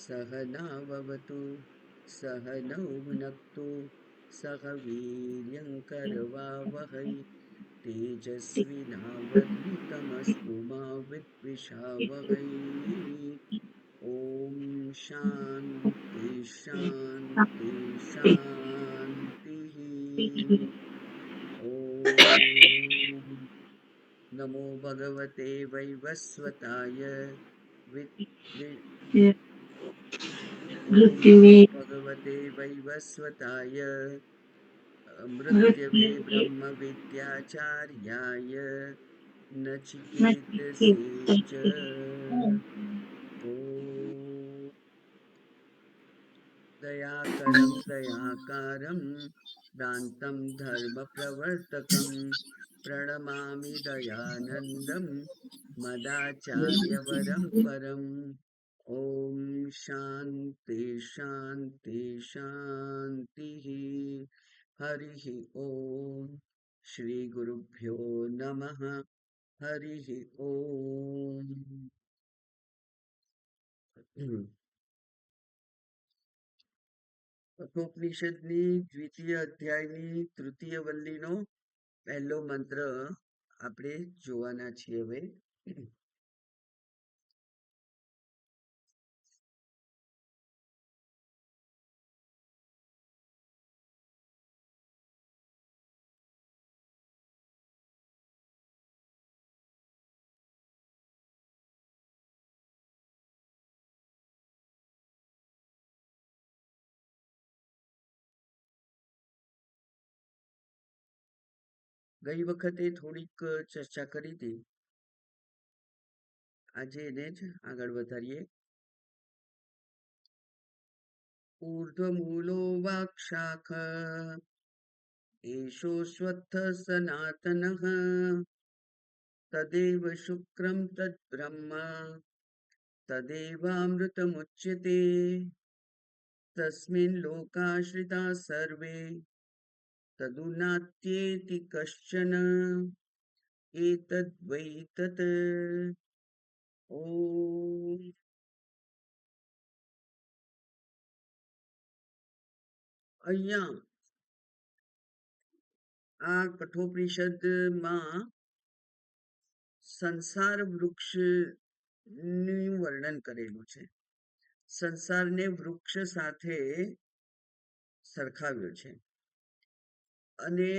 सहनाववतु सहनौ भुनक्तु सह वीर्यङ्करवावहै तेजस्विनावधीतमस्तु मा विद्विषावहै। ॐ शान्ति शान्ति शान्तिः। ॐ नमो भगवते वैवस्वताय ॐ नमो भगवते वैवस्वताय मृत्यवे ब्रह्मविद्याचार्याय नचिकेतसे च ॐ दयाकरं दयाकारं दान्तं धर्मप्रवर्तकं प्रणमामि दयानन्दं मदाचार्यवरं परम्। ॐ शान्ति शान्ति शान्तिः। हरिः ॐ श्रीगुरुभ्यो नमः। हरिः ॐ। કઠોપનિષદની દ્વિતીય અધ્યાયની તૃતીય વલ્લીનો પહેલો મંત્ર આપણે જોવાના છીએ હવે. ગઈ વખતે થોડીક ચર્ચા કરી હતી, આજે એને જ આગળ વધારીએ. ઊર્ધ્વમૂલો વાક્શાખ એષોશ્વત્થ સનાતનઃ તદેવ શુક્રમ તદ્બ્રહ્મ તદેવામૃતમુચ્યતે તસ્મિन् લોકાશ્રિતા સર્વે તદુનાત્યેતિ કશ્ચન એતદ્વૈ તત. ઓમ. અહીંયા આ કઠોપનિષદમાં સંસાર વૃક્ષનું વર્ણન કરેલું છે. સંસારને વૃક્ષ સાથે સરખાવ્યો છે અને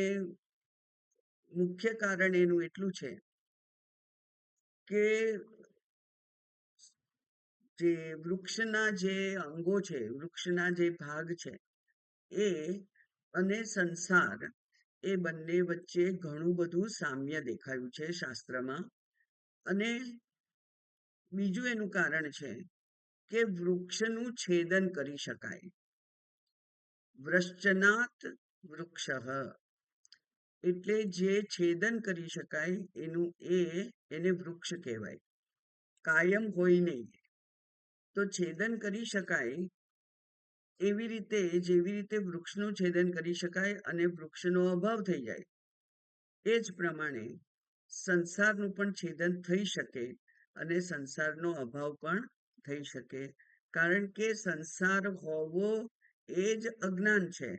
મુખ્ય કારણ એનું એટલું છે કે જે વૃક્ષના જે અંગો છે, વૃક્ષના જે ભાગ છે એ અને સંસાર એ બંને વચ્ચે ઘણું બધું સામ્ય દેખાયું છે શાસ્ત્રમાં. અને બીજું એનું કારણ છે કે વૃક્ષનું છેદન કરી શકાય. વૃશ્ચનાત વૃક્ષ એટલે જે છેદન કરી શકાય એનું એને વૃક્ષ કહેવાય. કાયમ હોય નહીં તો છેદન કરી શકાય એવી રીતે, જેવી રીતે વૃક્ષનું છેદન કરી શકાય અને વૃક્ષનો અભાવ થઈ જાય એ જ પ્રમાણે સંસારનું પણ છેદન થઈ શકે અને સંસારનો અભાવ પણ થઈ શકે. કારણ કે સંસાર હોવો એ જ અજ્ઞાન છે,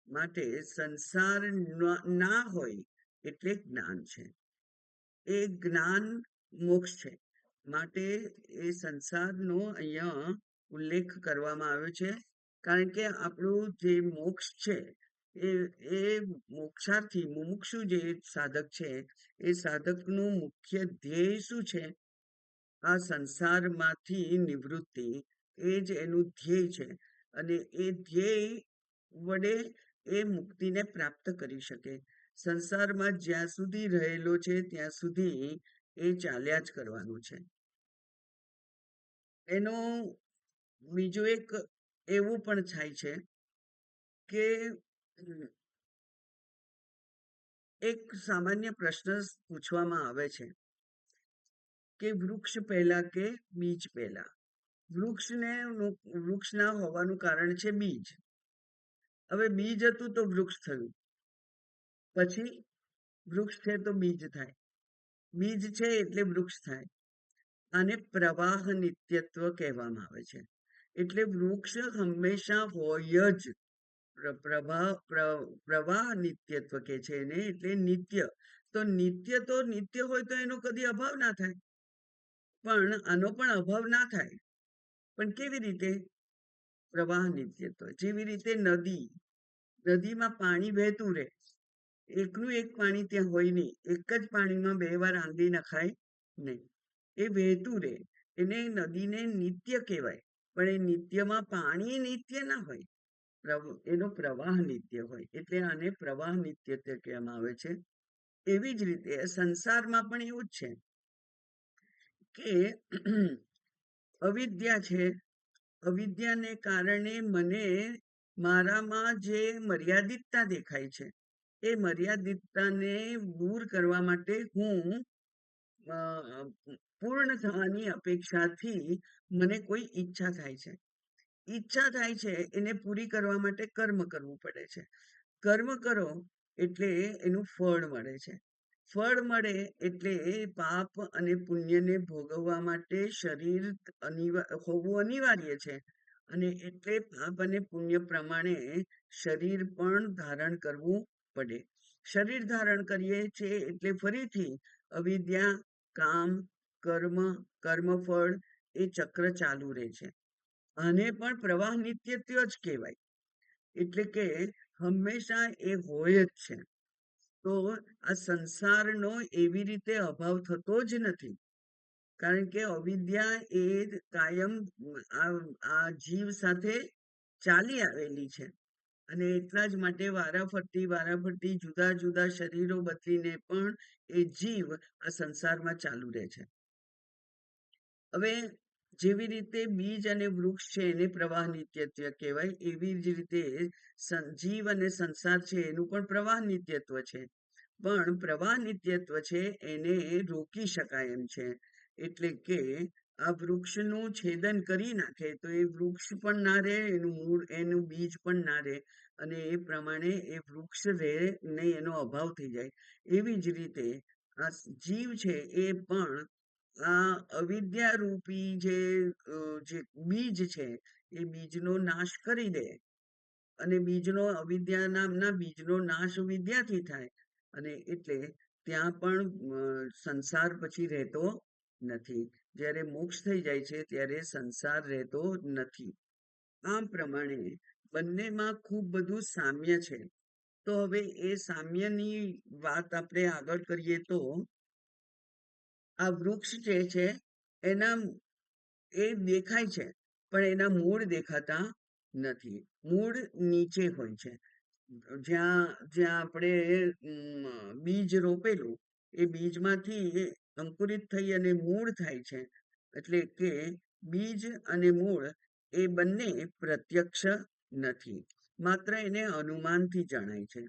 માટે સંસાર ના હોય એટલે જ્ઞાન છે. એ જ્ઞાન મોક્ષ છે, માટે એ સંસારનો અહીંયા ઉલ્લેખ કરવામાં આવ્યો છે. કારણ કે આપણું જે મોક્ષ છે એ મોક્ષાર્થી મુમુક્ષુ જે સાધક છે એ સાધકનું મુખ્ય ધ્યેય શું છે? આ સંસારમાંથી નિવૃત્તિ એ જ એનું ધ્યેય છે. અને એ ધ્યેય વડે એ મુક્તિને પ્રાપ્ત કરી શકે. સંસારમાં જ્યાં સુધી રહેલો છે ત્યાં સુધી એ ચાલ્યા જ કરવાનું છે. એનો બીજું એક એવું પણ થાય છે કે એક સામાન્ય પ્રશ્ન પૂછવામાં આવે છે કે વૃક્ષ પહેલા કે બીજ પહેલા? વૃક્ષ ના હોવાનું કારણ છે બીજ. હવે બીજ હતું તો વૃક્ષ થયું, પછી વૃક્ષ છે તો બીજ થાય, બીજ છે એટલે વૃક્ષ થાય. આને પ્રવાહ નિત્યત્વ કહેવામાં આવે છે. એટલે વૃક્ષ હંમેશા હોય જ. પ્રવાહ નિત્યત્વ કે છે એને, એટલે નિત્ય. તો નિત્ય હોય તો એનો કદી અભાવ ના થાય, પણ આનો પણ અભાવ ના થાય. પણ કેવી રીતે? પ્રવાહ નિત્યત્વ. જેવી રીતે નદીમાં પાણી વહેતું રહે, એકનું એક પાણી ત્યાં હોય નહીં, એક જ પાણીમાં બે વાર આંગળી નખાય નહીં, એ વહેતું રહે. એને નદીને નિત્ય કહેવાય. પણ એ નિત્યમાં પાણી નિત્ય ના હોય, એનો પ્રવાહ નિત્ય હોય, એટલે આને પ્રવાહ નિત્યત્વ કહેવામાં આવે છે. એવી જ રીતે સંસારમાં પણ એવું જ છે કે અવિદ્યા છે. અવિદ્યાને કારણે મને મારામાં જે મર્યાદિતતા દેખાય છે, એ મર્યાદિતતાને દૂર કરવા માટે હું પૂર્ણ થવાની અપેક્ષાથી મને કોઈ ઈચ્છા થાય છે. ઈચ્છા થાય છે એને પૂરી કરવા માટે કર્મ કરવું પડે છે. કર્મ કરો એટલે એનું ફળ મળે છે. ફળ મળે એટલે પાપ અને પુણ્યને ભોગવવા માટે શરીર હોવું અનિવાર્ય છે. અને એટલે પાપ અને પુણ્ય પ્રમાણે શરીર પણ ધારણ કરવું પડે. શરીર ધારણ કરીએ છીએ એટલે ફરીથી અવિદ્યા, કામ, કર્મફળ, એ ચક્ર ચાલુ રહે છે. આને પણ પ્રવાહ નિત્યત્વ જ કહેવાય. એટલે કે હંમેશા એ હોય જ છે. તો આ સંસારનો એવી રીતે અભાવ થતો જ નથી, કારણ કે અવિદ્યા એ કાયમ આ જીવ સાથે ચાલી આવેલી છે. અને એટલા જ માટે વારાફરતી જુદા જુદા શરીરો બદલીને પણ એ જીવ આ સંસારમાં ચાલુ રહે છે. હવે જેવી રીતે બીજ અને વૃક્ષ છે એને પ્રવાહ નિત્યત્વ કહેવાય, એવી જ રીતે જીવ અને સંસાર છે એનું પણ પ્રવાહ નિત્યત્વ છે. પણ પ્રવાહ નિત્યત્વ છે એને રોકી શકાય એમ છે. એટલે કે આ વૃક્ષનું છેદન કરી નાખે તો એ વૃક્ષ પણ ના રહે, એનું મૂળ, એનું બીજ પણ ના રહે, અને એ પ્રમાણે એ વૃક્ષ રહે નહીં, એનો અભાવ થઈ જાય. એવી જ રીતે આ જીવ છે એ પણ આ અવિદ્યા રૂપી જે બીજ છે એ બીજનો નાશ કરી દે, અને અવિદ્યા નામના બીજનો નાશ વિદ્યાથી થાય, અને એટલે ત્યાં પણ સંસાર પછી રહેતો નથી. જ્યારે મોક્ષ થઈ જાય છે ત્યારે સંસાર રહેતો નથી. આમ પ્રમાણે બંનેમાં ખૂબ બધું સામ્ય છે. તો હવે એ સામ્યની વાત આપણે આગળ કરીએ તો આ વૃક્ષ જે છે એના એ દેખાય છે, પણ એના મૂળ દેખાતા નથી. મૂળ નીચે હોય છે. જ્યાં જ્યાં આપણે બીજ રોપેલું, એ બીજમાંથી અંકુરિત થઈ અને મૂળ થાય છે. એટલે કે બીજ અને મૂળ એ બંને પ્રત્યક્ષ નથી, માત્ર એને અનુમાનથી જણાય છે.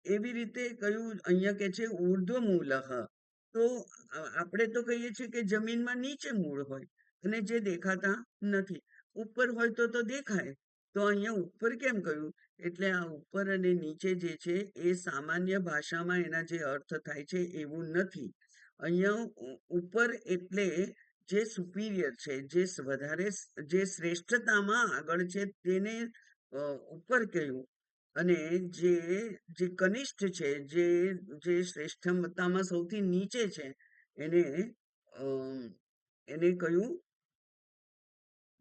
એવી રીતે કયું અહીંયા કે છે ઉર્ધ્વ મૂલઃ. તો આપણે તો કહીએ છીએ કે જમીનમાં નીચે મૂળ હોય અને જે દેખાતા નથી. ઉપર હોય તો દેખાય. તો અહીંયા ઉપર કેમ કહ્યું? એટલે આ ઉપર અને નીચે જે છે એ સામાન્ય ભાષામાં એના જે અર્થ થાય છે એવું નથી. અહીંયા ઉપર એટલે જે સુપીરિયર છે, જે શ્રેષ્ઠતામાં આગળ છે તેને ઉપર કહ્યું, અને જે કનિષ્ઠ છે, જે શ્રેષ્ઠતામાં સૌથી નીચે છે, એને કહ્યું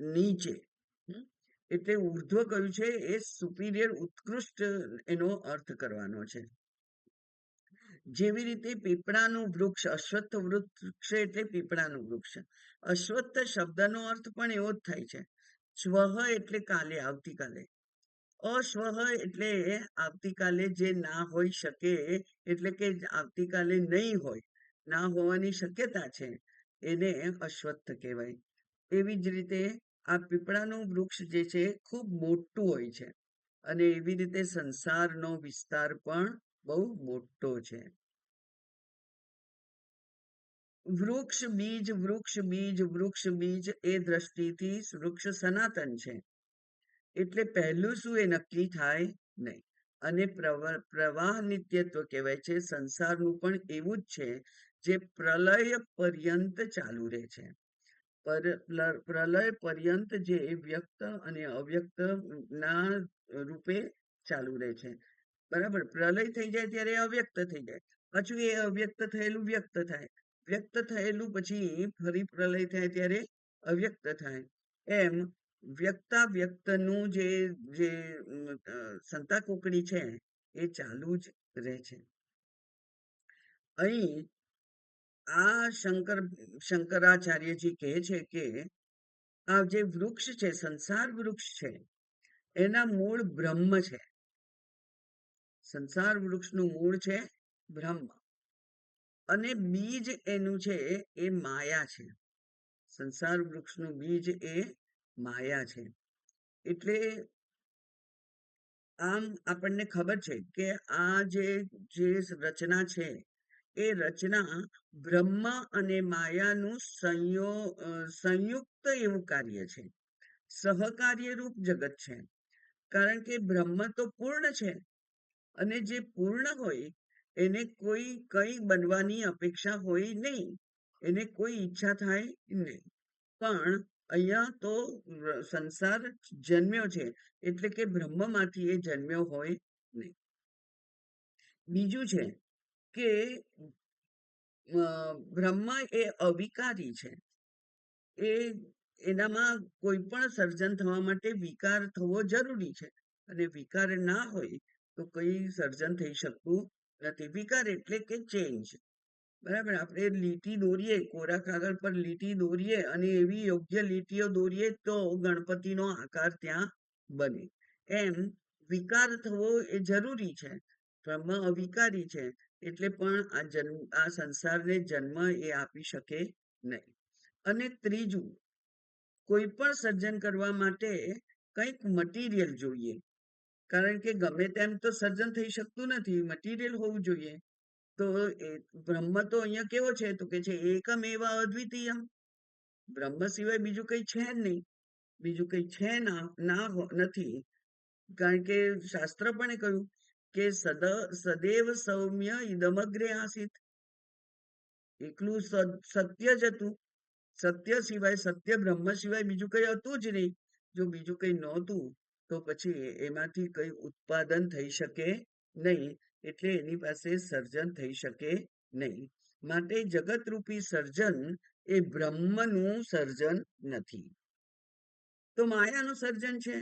નીચે. એટલે ઉર્ધ્વ કહ્યું છે એ સુપીરિયર, ઉત્કૃષ્ટ એનો અર્થ કરવાનો છે. જેવી રીતે પીપળાનું વૃક્ષ, અશ્વત્થ વૃક્ષ એટલે પીપળાનું વૃક્ષ. અશ્વત્થ શબ્દનો અર્થ પણ એવો જ થાય છે. સ્વહ એટલે કાલે, આવતીકાલે. અસ્વહ એટલે આવતીકાલે જે ના હોઈ શકે, એટલે કે આવતીકાલે નહીં હોય, ના હોવાની શક્યતા છે, એને અશ્વત્થ કહેવાય. એવી જ રીતે આ પીપળાનું વૃક્ષ જે છે ખૂબ મોટું હોય છે, અને એવી રીતે સંસારનો વિસ્તાર પણ બહુ મોટો છે. વૃક્ષ બીજ એ દ્રષ્ટિથી વૃક્ષ સનાતન છે. એટલે પહેલું શું એ નક્કી થાય નહીં. અને પ્રવાહ નિત્યત્વ કહેવાય છે. સંસારનું પણ એવું જ છે, જે પ્રલય પર્યંત ચાલુ રહે છે. પ્રલય પર્યંત જે વ્યક્ત અને અવ્યક્ત ના રૂપે ચાલુ રહે છે. બરાબર, પ્રલય થઈ જાય ત્યારે અવ્યક્ત થઈ જાય, પાછું એ અવ્યક્ત થયેલું વ્યક્ત થાય, વ્યક્ત થયેલું પછી ફરી પ્રલય થાય ત્યારે અવ્યક્ત થાય. એમ વ્યક્તાવ્યક્તનું જે જે સંતાકોકડી છે એ ચાલુ જ રહે છે. અહીં આ શંકરાચાર્યજી કહે છે કે આ જે વૃક્ષ છે, સંસાર વૃક્ષ છે, એના મૂળ બ્રહ્મ છે. સંસાર વૃક્ષનું મૂળ છે બ્રહ્મ, અને બીજ એનું છે એ માયા છે. સંસાર વૃક્ષનું બીજ એ માયા છે. એટલે આમ આપણને ખબર છે કે આ જે રચના છે એ રચના બ્રહ્મ અને માયાનું સંયુક્ત એવું કાર્ય છે, સહકાર્યરૂપ જગત છે. કારણ કે બ્રહ્મ તો પૂર્ણ છે, અને જે પૂર્ણ હોય એને કોઈ કંઈ બનવાની અપેક્ષા હોય નહીં, એને કોઈ ઈચ્છા થાય નહીં. પણ અહીંયા તો સંસાર જન્મ્યો છે, એટલે કે બ્રહ્મમાંથી એ જન્મ્યો હોય નહીં. બીજું છે કે બ્રહ્મ એ અવિકારી છે. એ એનામાં કોઈ પણ સર્જન થવા માટે વિકાર થવો જરૂરી છે, અને વિકાર ના હોય તો કઈ સર્જન થઈ શકતું નથી. વિકાર એટલે કે ચેન્જ. બરાબર, આપણે લીટી દોરીએ, કોરા કાગળ પર લીટી દોરીએ અને એવી યોગ્ય લીટીઓ દોરીએ તો ગણપતિનો આકાર ત્યાં બને. એમ વિકાર થવો એ જરૂરી છે. બ્રહ્મ અવિકારી છે, એટલે પણ આ સંસારને જન્મ એ આપી શકે નહીં. અને ત્રીજું, કોઈ પણ સર્જન કરવા માટે કંઈક મટીરિયલ જોઈએ, કારણ કે ગમે તેમ તો સર્જન થઈ શકતું નથી, મટીરિયલ હોવું જોઈએ. તો બ્રહ્મ તો અહીંયા કેવો છે, તો કે છે એકમ એવા અદ્વિતીયમ. બ્રહ્મ સિવાય બીજું કઈ છે જ નહીં, બીજું કઈ છે નથી. કારણ કે શાસ્ત્ર પણ કહ્યું કે સદેવ સૌમ્ય ઇદમગ્રે આસિત. એકલું સત્ય જ હતું, સત્ય સિવાય, સત્ય બ્રહ્મ સિવાય બીજું કઈ હતું જ નહીં. જો બીજું કઈ નહોતું તો પછી એમાંથી કઈ ઉત્પાદન થઈ શકે નહીં, એટલે એની પાસે સર્જન થઈ શકે નહીં. માટે જગતરૂપી સર્જન એ બ્રહ્મનું સર્જન નથી. તો માયાનું સર્જન છે,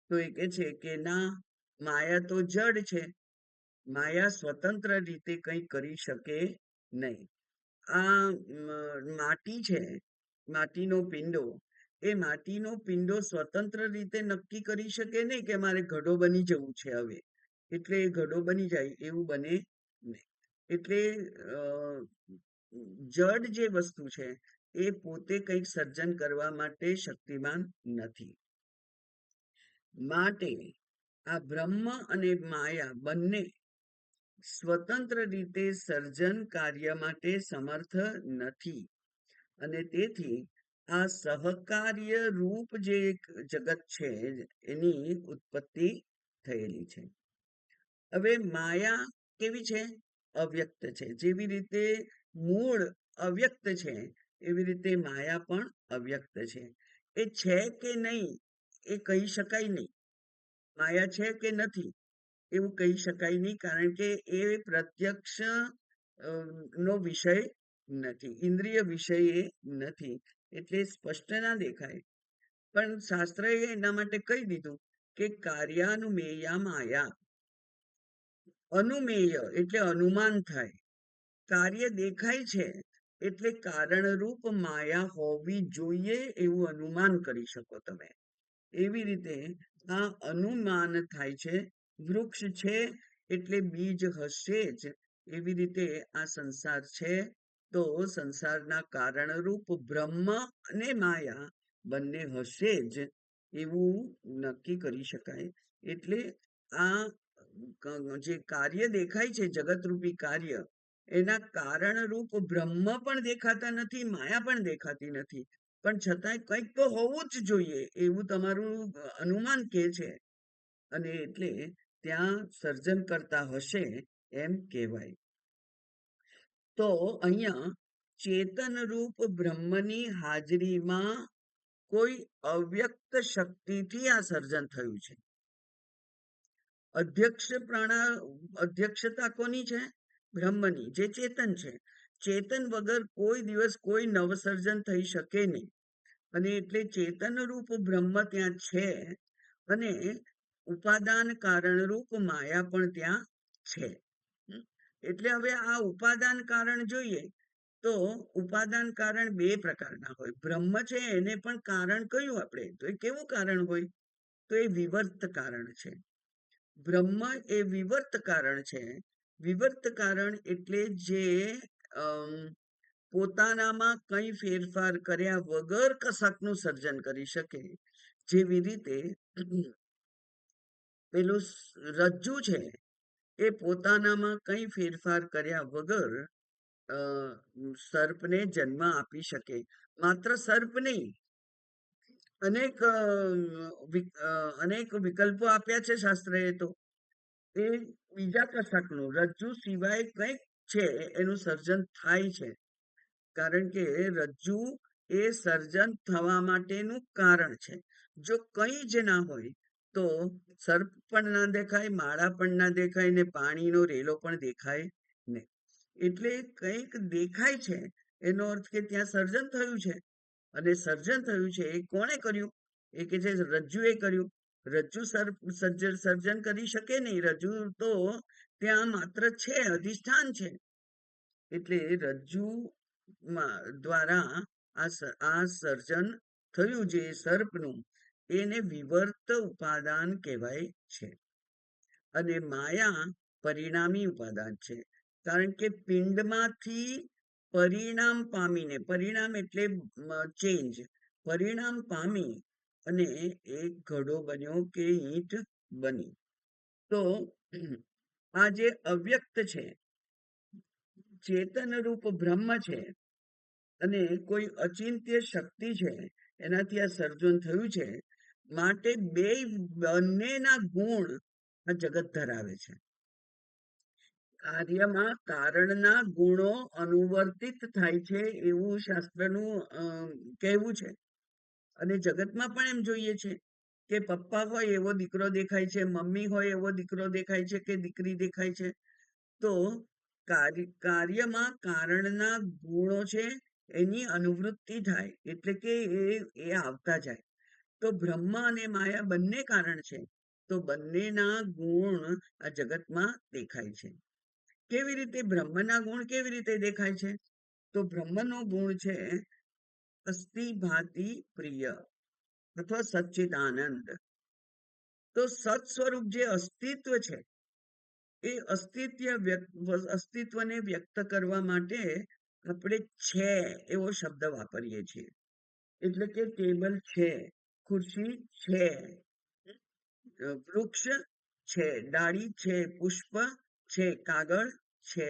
તો એ કહે છે કે ના, માયા તો જડ છે, માયા સ્વતંત્ર રીતે કંઈ કરી શકે નહીં. આ માટી છે, માટીનો પિંડો, એ માટીનો પિંડો સ્વતંત્ર રીતે નક્કી કરી શકે નહીં કે મારે ઘડો બની જવું છે હવે, એટલે એ ઘડો બની જાય, એવું બને નહીં. એટલે જડ જે વસ્તુ છે એ પોતે કંઈક સર્જન કરવા માટે શક્તિમાન નથી. માટે આ બ્રહ્મ અને માયા બંને સ્વતંત્ર રીતે સર્જન કાર્ય માટે સમર્થ નથી, અને તેથી આ સહકાર્ય રૂપ જે જગત છે એની ઉત્પત્તિ થયેલી છે. હવે માયા કેવી છે? અવ્યક્ત છે. જેવી રીતે મૂળ અવ્યક્ત છે, એવી રીતે માયા પણ અવ્યક્ત છે. એ છે કે નહીં એ કહી શકાય નહીં. માયા છે કે નથી એવું કહી શકાય નહીં, કારણ કે એ પ્રત્યક્ષ નો વિષય નથી, ઇન્દ્રિય વિષય એ નથી, એટલે સ્પષ્ટ ના દેખાય. પણ શાસ્ત્રએ એના માટે કહી દીધું કે કાર્યાનુમેયા માયા. અનુમેય એટલે અનુમાન થાય, કાર્ય દેખાય છે એટલે કારણરૂપ માયા હોવી જોઈએ એવું અનુમાન કરી શકો તમે. એવી રીતે આ અનુમાન થાય છે. વૃક્ષ છે એટલે બીજ હશે જ, એવી રીતે આ સંસાર છે તો સંસારના કારણરૂપ બ્રહ્મ અને માયા બંને હશે જ એવું નક્કી કરી શકાય. એટલે આ જે કાર્ય દેખાય છે, જગતરૂપી કાર્ય, એના કારણરૂપ બ્રહ્મ પણ દેખાતા નથી, માયા પણ દેખાતી નથી, પણ છતાંય કંઈક તો હોવું જ જોઈએ એવું તમારું અનુમાન કહે છે, અને એટલે ત્યાં સર્જન કરતા હશે એમ કહેવાય. તો અહીંયા ચેતન રૂપ બ્રહ્મની હાજરીમાં કોઈ અવ્યક્ત શક્તિથી આ સર્જન થયું છે. અધ્યક્ષતા કોની છે? બ્રહ્મની, જે ચેતન છે. ચેતન વગર કોઈ દિવસ કોઈ નવસર્જન થઈ શકે નહીં. અને એટલે ચેતન રૂપ બ્રહ્મ ત્યાં છે, અને ઉપાદાન કારણ રૂપ માયા પણ ત્યાં છે. એટલે હવે આ ઉપાદાન કારણ જોઈએ તો ઉપાદાન કારણ બે પ્રકારના હોય. બ્રહ્મ છે એને પણ કારણ કયું આપણે, તો એ કેવું કારણ હોય? તો એ વિવર્ત કારણ છે. બ્રહ્મ એ વિવર્ત કારણ છે. વિવર્ત કારણ એટલે જે પોતાનામાં કંઈ ફેરફાર કર્યા વગર કશાકનું સર્જન કરી શકે. જેવી રીતે પેલું રજ્જુ છે એ પોતાનામાં કંઈ ફેરફાર કર્યા વગર સર્પને જન્મ આપી શકે. માત્ર સર્પ નહીં, અનેક વિકલ્પો આપ્યા છે શાસ્ત્રએ. તો એ બીજા કશાકનું રજ્જુ સિવાય કંઈક છે એનું સર્જન થાય છે. કારણ કે રજ્જુ એ સર્જન થવા માટેનું કારણ છે. જો કંઈ જ ના હોય તો સર્પ પણ ના દેખાય, માળા પણ ના દેખાય, ને પાણીનો રેલો પણ દેખાય નહીં. એટલે કંઈક દેખાય છે એનો અર્થ કે ત્યાં સર્જન થયું છે. અને સર્જન થયું છે એ કોણે કર્યું? એ કે છે રજ્જુએ કર્યું. રજ્જુ સર્જન કરી શકે નહીં. રજ્જુ તો ત્યાં માત્ર છે, અધિષ્ઠાન છે. એટલે રજ્જુ દ્વારા આ સર્જન થયું જે સર્પનું, એને વિવર્ત ઉપાદાન કહેવાય છે. અને માયા પરિણામી ઉપાદાન છે. કારણ કે પિંડમાંથી પરિણામ પામીને, પરિણામ એટલે ચેન્જ, પરિણામ પામી અને એક ઘડો બન્યો કે ઈંટ બની. તો આ જે અવ્યક્ત છે, ચેતન રૂપ બ્રહ્મ છે, અને કોઈ અચિંત્ય શક્તિ છે, એનાથી આ સર્જન થયું છે. માટે બંનેના ગુણ આ જગત ધરાવે છે. કાર્યમાં કારણના ગુણો અનુવર્તિત થાય છે એવું શાસ્ત્રનું કહેવું છે. અને જગતમાં પણ એમ જોઈએ છે કે પપ્પા હોય એવો દીકરો દેખાય છે, મમ્મી હોય એવો દીકરો દેખાય છે કે દીકરી દેખાય છે. તો કાર્યમાં કારણના ગુણો છે એની અનુવૃત્તિ થાય, એટલે કે એ આવતા જાય. તો બ્રહ્મ અને માયા બંને કારણ છે. તો બંનેના ગુણ આ જગતમાં દેખાય છે. કેવી રીતે બ્રહ્મના ગુણ કેવી રીતે દેખાય છે? તો બ્રહ્મનો ગુણ છે અસ્થિ ભાતિ પ્રિય અથવા સચ્ચિદાનંદ. તો સત સ્વરૂપ જે અસ્તિત્વ છે, એ અસ્તિત્વને વ્યક્ત કરવા માટે આપણે છે એવો શબ્દ વાપરીએ છીએ. એટલે કે ટેબલ છે, ખુરશી છે, વૃક્ષ છે, ડાળી છે, પુષ્પ છે, કાગળ છે.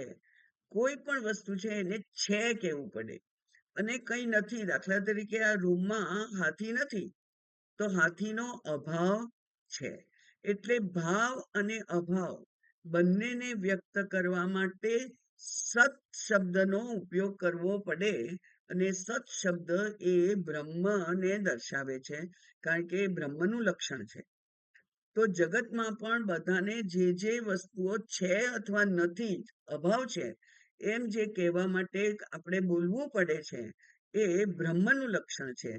કોઈ પણ વસ્તુ છે એને છે કહેવું પડે. અને કંઈ નથી, દાખલા તરીકે આ રૂમમાં હાથી નથી, તો હાથીનો અભાવ છે. એટલે ભાવ અને અભાવ બંનેને વ્યક્ત કરવા માટે સત શબ્દનો ઉપયોગ કરવો પડે. અને સત શબ્દ એ બ્રહ્મને દર્શાવે છે, કારણ કે એ બ્રહ્મનું લક્ષણ છે. તો જગતમાં પણ બધાને જે વસ્તુઓ છે અથવા નથી, અભાવ છે, એમ જે કહેવા માટે આપણે બોલવું પડે છે, એ બ્રહ્મનું લક્ષણ છે.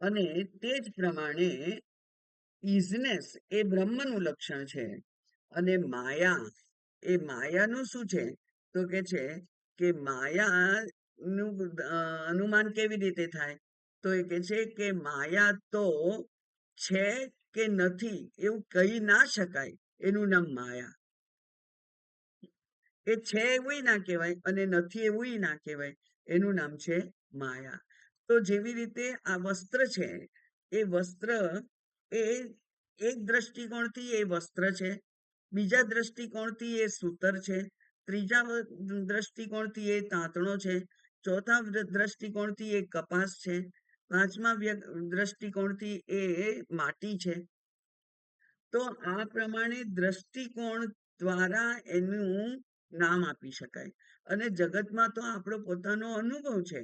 અને તે જ પ્રમાણે ઇઝનેસ એ બ્રહ્મનું લક્ષણ છે. અને માયાનું શું છે? તો કે છે કે માયાનું અનુમાન કેવી રીતે થાય? તો એ કે છે કે માયા તો છે કે નથી એવું કહી ના શકાય, એનું નામ માયા. એ છે એવું ના કહેવાય અને નથી એવું ના કહેવાય, એનું નામ છે માયા. તો જેવી રીતે આ વસ્ત્ર છે, એ વસ્ત્ર એ એક દ્રષ્ટિકોણથી એ વસ્ત્ર છે, બીજા દ્રષ્ટિકોણથી એ સૂતર છે, ત્રીજા દ્રષ્ટિકોણથી એ તાંતણો છે, ચોથા દ્રષ્ટિકોણથી એ કપાસ છે, પાંચમા દ્રષ્ટિકોણથી એ માટી છે. તો આ પ્રમાણે દ્રષ્ટિકોણ દ્વારા એનું નામ આપી શકાય. અને જગતમાં તો આપણો પોતાનો અનુભવ છે,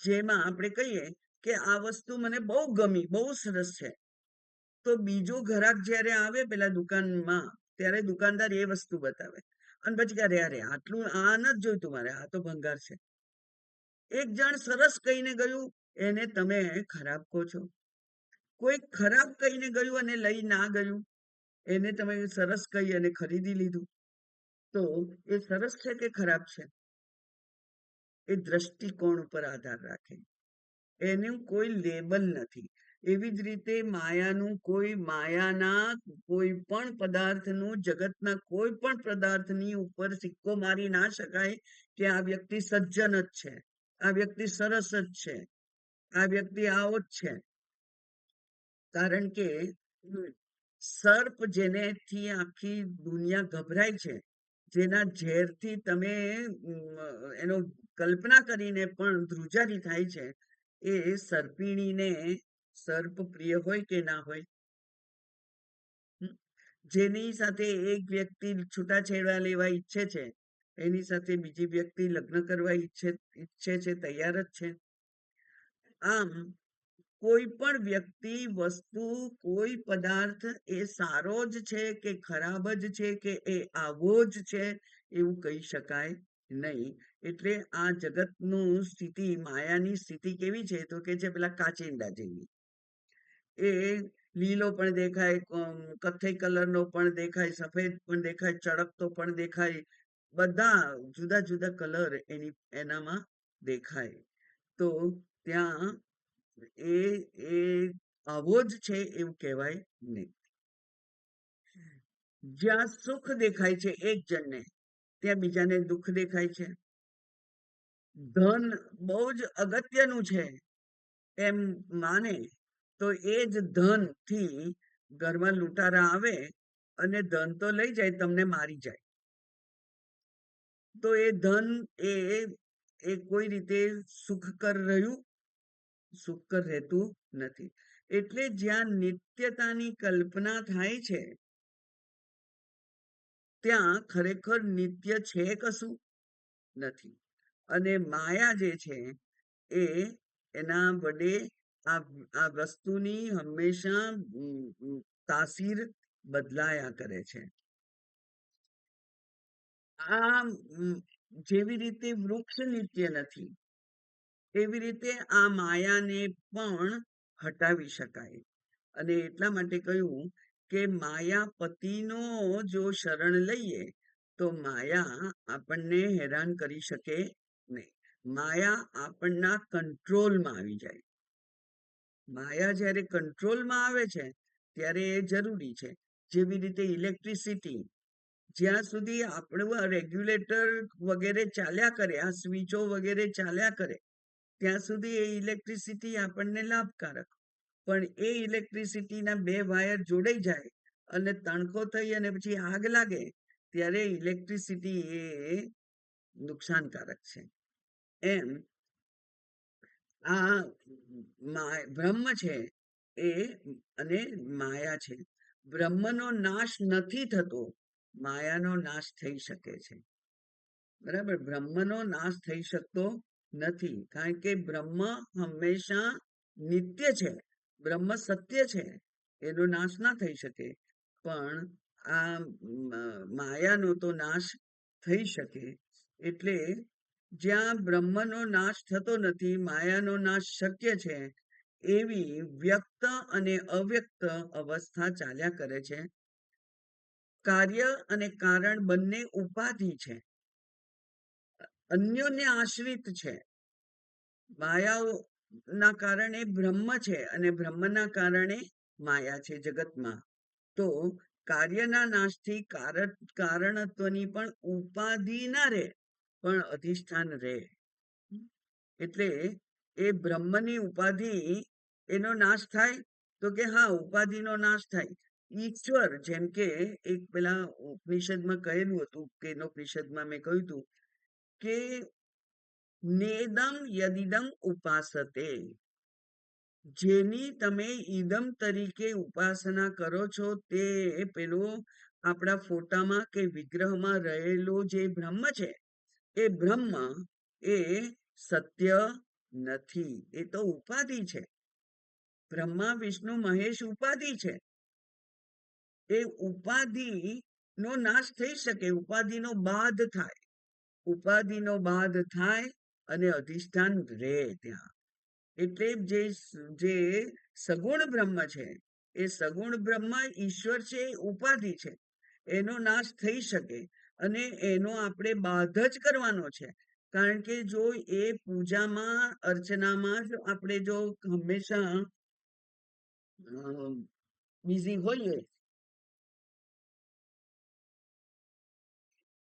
જેમાં આપણે કહીએ કે આ વસ્તુ મને બહુ ગમી, બહુ સરસ છે. તો બીજો ઘરાક જ્યારે આવે પેલા દુકાનમાં, ત્યારે દુકાનદાર એ વસ્તુ બતાવે અને પછી કે, અરે આટલું આ નથી જોઈતું મારે, આ તો ભંગાર છે. એક જણ સરસ કહીને ગયું, એને તમે ખરાબ કહો છો. કોઈ ખરાબ કહીને ગયું અને લઈ ના ગયું, એને તમે સરસ કહી અને ખરીદી લીધું. તો એ સરસ છે કે ખરાબ છે? એ દ્રષ્ટિકોણ ઉપર આધાર રાખે. એનું કોઈ લેબલ નથી. એવી જ રીતે માયાના કોઈ પણ પદાર્થનું, જગતના કોઈ પણ પદાર્થની ઉપર સિક્કો મારી ના શકાય કે આ વ્યક્તિ સજ્જન જ છે, આ વ્યક્તિ સરસ જ છે, આ વ્યક્તિ આવો જ છે. કારણ કે સર્પ જેનેથી આખી દુનિયા ગભરાય છે, જેના ઝેરથી તમે એનો કલ્પના કરીને પણ ધ્રુજારી થાય છે, એ સર્પિણીને સર્પ પ્રિય હોય કે ના હોય? જેની સાથે એક વ્યક્તિ છૂટાછેડા લેવા ઈચ્છે છે, એની સાથે બીજી વ્યક્તિ લગ્ન કરવા ઈચ્છે છે, તૈયાર જ છે. આમ કોઈ પણ વ્યક્તિ, વસ્તુ, કોઈ પદાર્થ એ સારો જ છે કે ખરાબ જ છે કે એ આવો જ છે એવું કહી શકાય નહીં. એટલે આ જગતનું સ્થિતિ, માયાની સ્થિતિ કેવી છે? તો કે છે પેલા કાચિંડા જેવી. એ લીલો પણ દેખાય, કથ્થઈ કલરનો પણ દેખાય, સફેદ પણ દેખાય, ચળકતો પણ દેખાય, બધા જુદા જુદા કલર એનામાં દેખાય. તો ત્યાં એ એ આવો જ છે એવું કહેવાય નહીં. જ્યાં સુખ દેખાય છે એક જણને, ત્યાં બીજાને દુઃખ દેખાય છે. ધન બહુ જ અગત્યનું છે એમ માને, તો એ જ ધનથી ઘરમાં લૂંટારા આવે અને ધન તો લઈ જાય, તમને મારી જાય. તો એ ધન એ કોઈ રીતે સુખકર રહ્યું? સુખકર રહેતું નથી. એટલે જ્યાં નિત્યતાની કલ્પના થાય છે, ત્યાં ખરેખર નિત્ય છે કશું નથી. અને માયા જે છે એ એના વડે આ વસ્તુની હંમેશા તાસીર બદલાયા કરે છે. આ જેવી રીતે વૃક્ષ નિત્ય નથી, એવી રીતે આ માયાને પણ હટાવી શકાય. અને એટલા માટે કહ્યું કે માયાપતિનો જો શરણ લઈએ તો માયા આપણને હેરાન કરી શકે નહીં. માયા આપણના કંટ્રોલમાં આવી જાય. માયા જ્યારે કંટ્રોલમાં આવે છે ત્યારે એ જરૂરી છે. જેવી રીતે ઇલેક્ટ્રિસિટી, જ્યાં સુધી આપણું રેગ્યુલેટર વગેરે ચાલ્યા કરે, આ સ્વિચો વગેરે ચાલ્યા કરે, ત્યાં સુધી એ ઇલેક્ટ્રિસિટી આપણને લાભકારક. પણ એ ઇલેક્ટ્રિસિટીના બે વાયર જોડાઈ જાય અને તણખો થઈ અને પછી આગ લાગે, ત્યારે ઇલેક્ટ્રિસિટી એ નુકસાનકારક છે. એમ આ બ્રહ્મ છે એ અને માયા છે. બ્રહ્મનો નાશ નથી થતો, માયાનો નાશ થઈ શકે છે. બરાબર? બ્રહ્મનો નાશ થઈ શકતો નથી, કારણ કે બ્રહ્મ હંમેશા નિત્ય છે, બ્રહ્મ સત્ય છે, એનો નાશ ના થઈ શકે. પણ આ માયાનો તો નાશ થઈ શકે. એટલે જ્યાં બ્રહ્મનો નાશ થતો નથી, માયાનો નાશ શક્ય છે, એવી વ્યક્ત અને અવ્યક્ત અવસ્થા ચાલ્યા કરે છે. કાર્ય અને કારણ બંને ઉપાધિ છે, અન્યોને આશ્રિત છે. માયાના કારણે બ્રહ્મ છે અને બ્રહ્મના કારણે માયા છે જગતમાં. તો કાર્યના નાશથી કારણત્વની પણ ઉપાધિ ના રહે, પણ અધિષ્ઠાન રહે. એટલે એ બ્રહ્મની ઉપાધિ એનો નાશ થાય, તો કે હા, ઉપાધિનો નાશ થાય. ઈશ્વર, જેમ કે એક પેલા ઉપનિષદમાં કહેલું હતું, કેનોપનિષદમાં મેં કહ્યું હતું કે નેદમ યદિદમ ઉપાસતે, જેની તમે ઈદમ તરીકે ઉપાસના કરો છો, તે પેલો આપણા ફોટામાં કે વિગ્રહમાં રહેલો જે બ્રહ્મ છે, એ બ્રહ્મ એ સત્ય નથી, એ તો ઉપાધિ છે. બ્રહ્મા વિષ્ણુ મહેશ ઉપાધિ છે. એ ઉપાધિ નો નાશ થઈ શકે, ઉપાધિનો બાદ થાય, ઉપાધિનો બાદ થાય અને અધિષ્ઠાન રહે ત્યાં. એટલે જે સગુણ બ્રહ્મ છે, એ સગુણ બ્રહ્મ ઈશ્વર છે, ઉપાધિ છે, એનો નાશ થઈ શકે અને એનો આપણે બાધ જ કરવાનો છે. કારણ કે જો એ પૂજામાં અર્ચનામાં જ આપણે જો હંમેશા બિઝી હોઈએ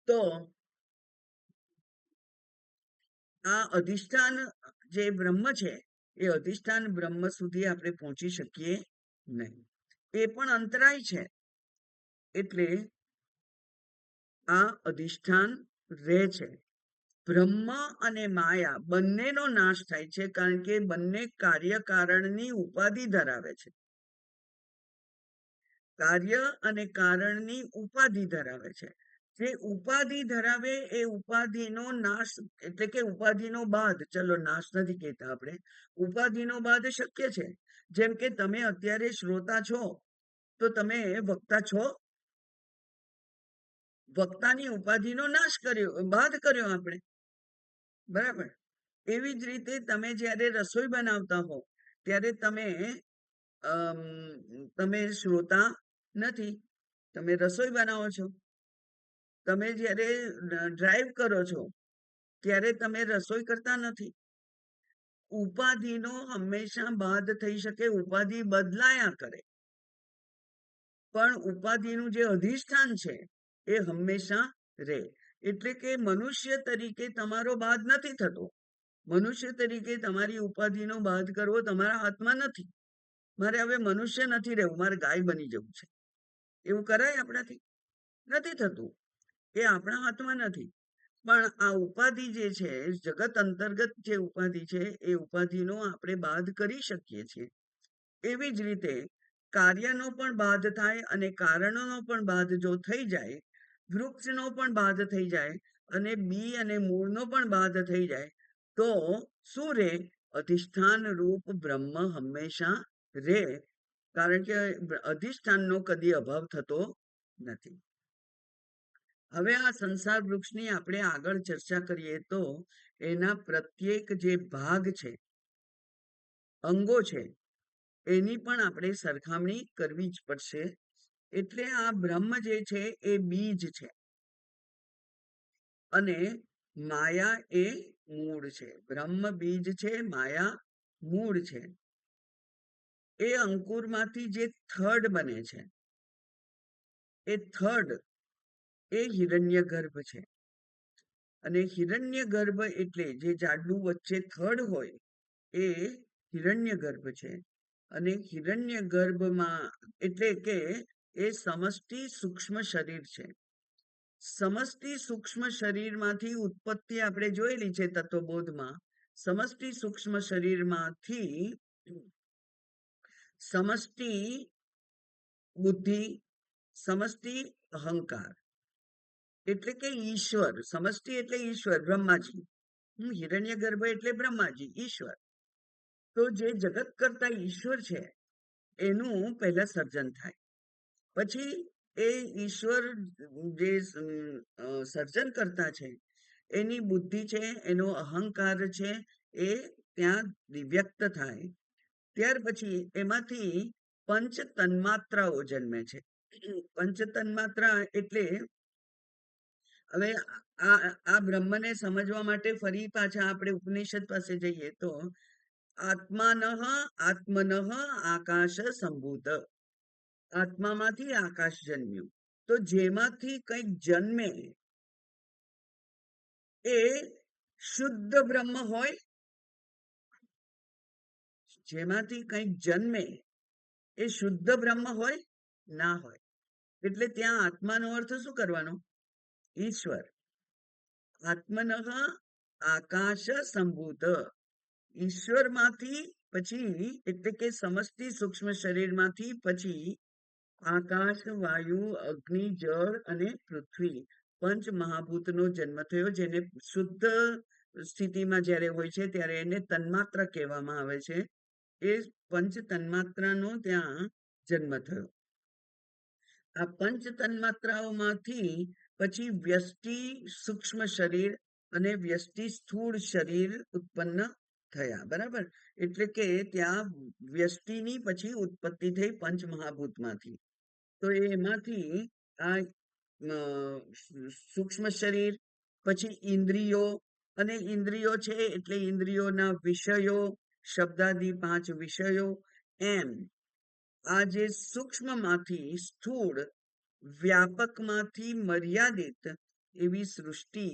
તો આ અધિષ્ઠાન જે બ્રહ્મ છે, એ અધિષ્ઠાન બ્રહ્મ સુધી આપણે પહોંચી શકીએ નહીં. એ પણ અંતરાય છે. એટલે આ અધિષ્ઠાન રહે છે. બ્રહ્મ અને માયા બંનેનો નાશ થાય છે, કારણ કે બંને કાર્યકારણની ઉપાધિ ધરાવે છે. કાર્ય અને કારણની ઉપાધિ ધરાવે છે. જે ઉપાધિ ધરાવે એ ઉપાધિનો નાશ, એટલે કે ઉપાધિનો બાદ, ચલો નાશ નથી કહેતા આપણે, ઉપાધિનો બાદ શક્ય છે. જેમ કે તમે અત્યારે શ્રોતા છો તો તમે વક્તા છો, વક્તાની ઉપાધિનો નાશ કર્યો, બાદ કર્યો આપણે, બરાબર. એવી જ રીતે તમે જ્યારે રસોઈ બનાવતા હો ત્યારે તમે શ્રોતા નથી, તમે રસોઈ બનાવો છો. તમે જ્યારે ડ્રાઈવ કરો છો ત્યારે તમે રસોઈ કરતા નથી. ઉપાધિનો હંમેશા બાદ થઈ શકે, ઉપાધિ બદલાયા કરે, પણ ઉપાધિનું જે અધિષ્ઠાન છે એ હંમેશા રહે. એટલે કે મનુષ્ય તરીકે તમારો બાદ નથી થતો. મનુષ્ય તરીકે તમારી ઉપાધિનો બાદ કરવો તમારા હાથમાં નથી. મારે હવે મનુષ્ય નથી રહેવું, મારે ગાય બની જવું છે, એવું કરાય આપણાથી? નથી થતું. એ આપણા હાથમાં નથી. પણ આ ઉપાધિ જે છે, જગત અંતર્ગત જે ઉપાધિ છે, એ ઉપાધિનો આપણે બાદ કરી શકીએ છીએ. એવી જ રીતે કાર્યનો પણ બાદ થાય અને કારણોનો પણ બાદ જો થઈ જાય, વૃક્ષનો પણ બાદ થઈ જાય અને બી અને મૂળનો પણ બાદ થઈ જાય, તો શું રે? અધિષ્ઠાન રૂપ બ્રહ્મ હંમેશા રે, કારણ કે અધિષ્ઠાનનો કદી અભાવ થતો નથી. હવે આ સંસાર વૃક્ષની આપણે આગળ ચર્ચા કરીએ તો એના પ્રત્યેક જે ભાગ છે, અંગો છે, એની પણ આપણે સરખામણી કરવી જ પડશે. એટલે આ બ્રહ્મ જે છે એ બીજ છે અને માયા એ મૂળ છે. બ્રહ્મ બીજ છે, માયા મૂળ છે. એ અંકુરમાંથી જે થડ બને છે, એ થડ એ હિરણ્યગર્ભ છે. અને હિરણ્યગર્ભ એટલે જે જાડલું વચ્ચે થડ હોય એ હિરણ્યગર્ભ છે. અને હિરણ્યગર્ભમાં એટલે કે એ સમષ્ટિ સૂક્ષ્મ શરીર છે. સમષ્ટિ સૂક્ષ્મ શરીરમાંથી ઉત્પત્તિ આપણે જોયેલી છે તત્વબોધમાં. સમષ્ટિ સૂક્ષ્મ શરીરમાંથી સમષ્ટિ બુદ્ધિ, સમષ્ટિ અહંકાર, એટલે કે ઈશ્વર. સમષ્ટિ એટલે ઈશ્વર, બ્રહ્માજી. હિરણ્યગર્ભ એટલે બ્રહ્માજી, ઈશ્વર. તો જે જગત કરતા ઈશ્વર છે એનું પહેલા સર્જન થાય. પછી એ ઈશ્વર જે સર્જન કરતા છે એની બુદ્ધિ છે, એનો અહંકાર છે, એ ત્યાં વ્યક્ત થાય. ત્યાર પછી એમાંથી પંચ તન્માત્રાઓ જન્મે છે. પંચ તન્માત્રા એટલે હવે આ બ્રહ્મને સમજવા માટે ફરી પાછા આપણે ઉપનિષદ પાસે જઈએ તો આત્માનઃ આત્મનઃ આકાશ સંભૂત. આત્મામાંથી આકાશ જન્મ્યું. તો જેમાંથી કંઈક જન્મે એ શુદ્ધ બ્રહ્મ હોય? જેમાંથી કંઈક જન્મે એ શુદ્ધ બ્રહ્મ હોય? ના હોય. એટલે ત્યાં આત્માનો અર્થ શું કરવાનો? ઈશ્વર. આત્મનઃ આકાશ સંભૂત. ઈશ્વરમાંથી પછી, એટલે કે સમષ્ટિ સૂક્ષ્મ શરીરમાંથી પછી આકાશ, વાયુ, અગ્નિ, જળ અને પૃથ્વી, પંચ મહાભૂતનો જન્મ થયો, જેને શુદ્ધ સ્થિતિમાં જ્યારે હોય છે ત્યારે એને તન્માત્રા કહેવામાં આવે છે. એ પંચ તન્માત્રાનો ત્યાં જન્મ થયો. આ પંચ તન્માત્રાઓમાંથી પછી વ્યષ્ટિ સૂક્ષ્મ શરીર અને વ્યષ્ટિ સ્થૂળ શરીર ઉત્પન્ન થયા. બરાબર? એટલે કે ત્યાં વ્યષ્ટિની પછી ઉત્પત્તિ થઈ પંચ મહાભૂતમાંથી. તો એમાંથી આ સૂક્ષ્મ શરીર, પછી ઇન્દ્રિયો, અને ઇન્દ્રિયો છે એટલે ઇન્દ્રિયોના વિષયો, શબ્દાદી 5 વિષયો, એમ આ જે સૂક્ષ્મમાંથી સ્થૂળ, વ્યાપકમાંથી મર્યાદિત એવી સૃષ્ટિ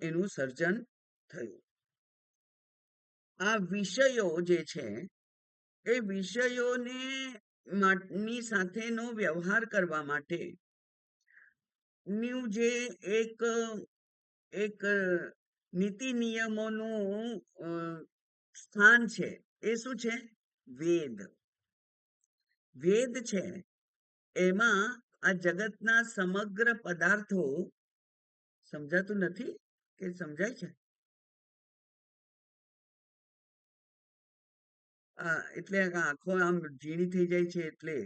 એનું સર્જન થયું. આ વિષયો જે છે એ વિષયોને ની સાથેનો વ્યવહાર કરવા માટે નું જે એક એક નીતિ નિયમોનું સ્થાન છે એ શું છે? વેદ. વેદ છે એમાં આ જગતના સમગ્ર પદાર્થો, સમજાતું નથી કે સમજાય છે? એટલે આંખો આમ ઝીણી થઈ જાય છે. એટલે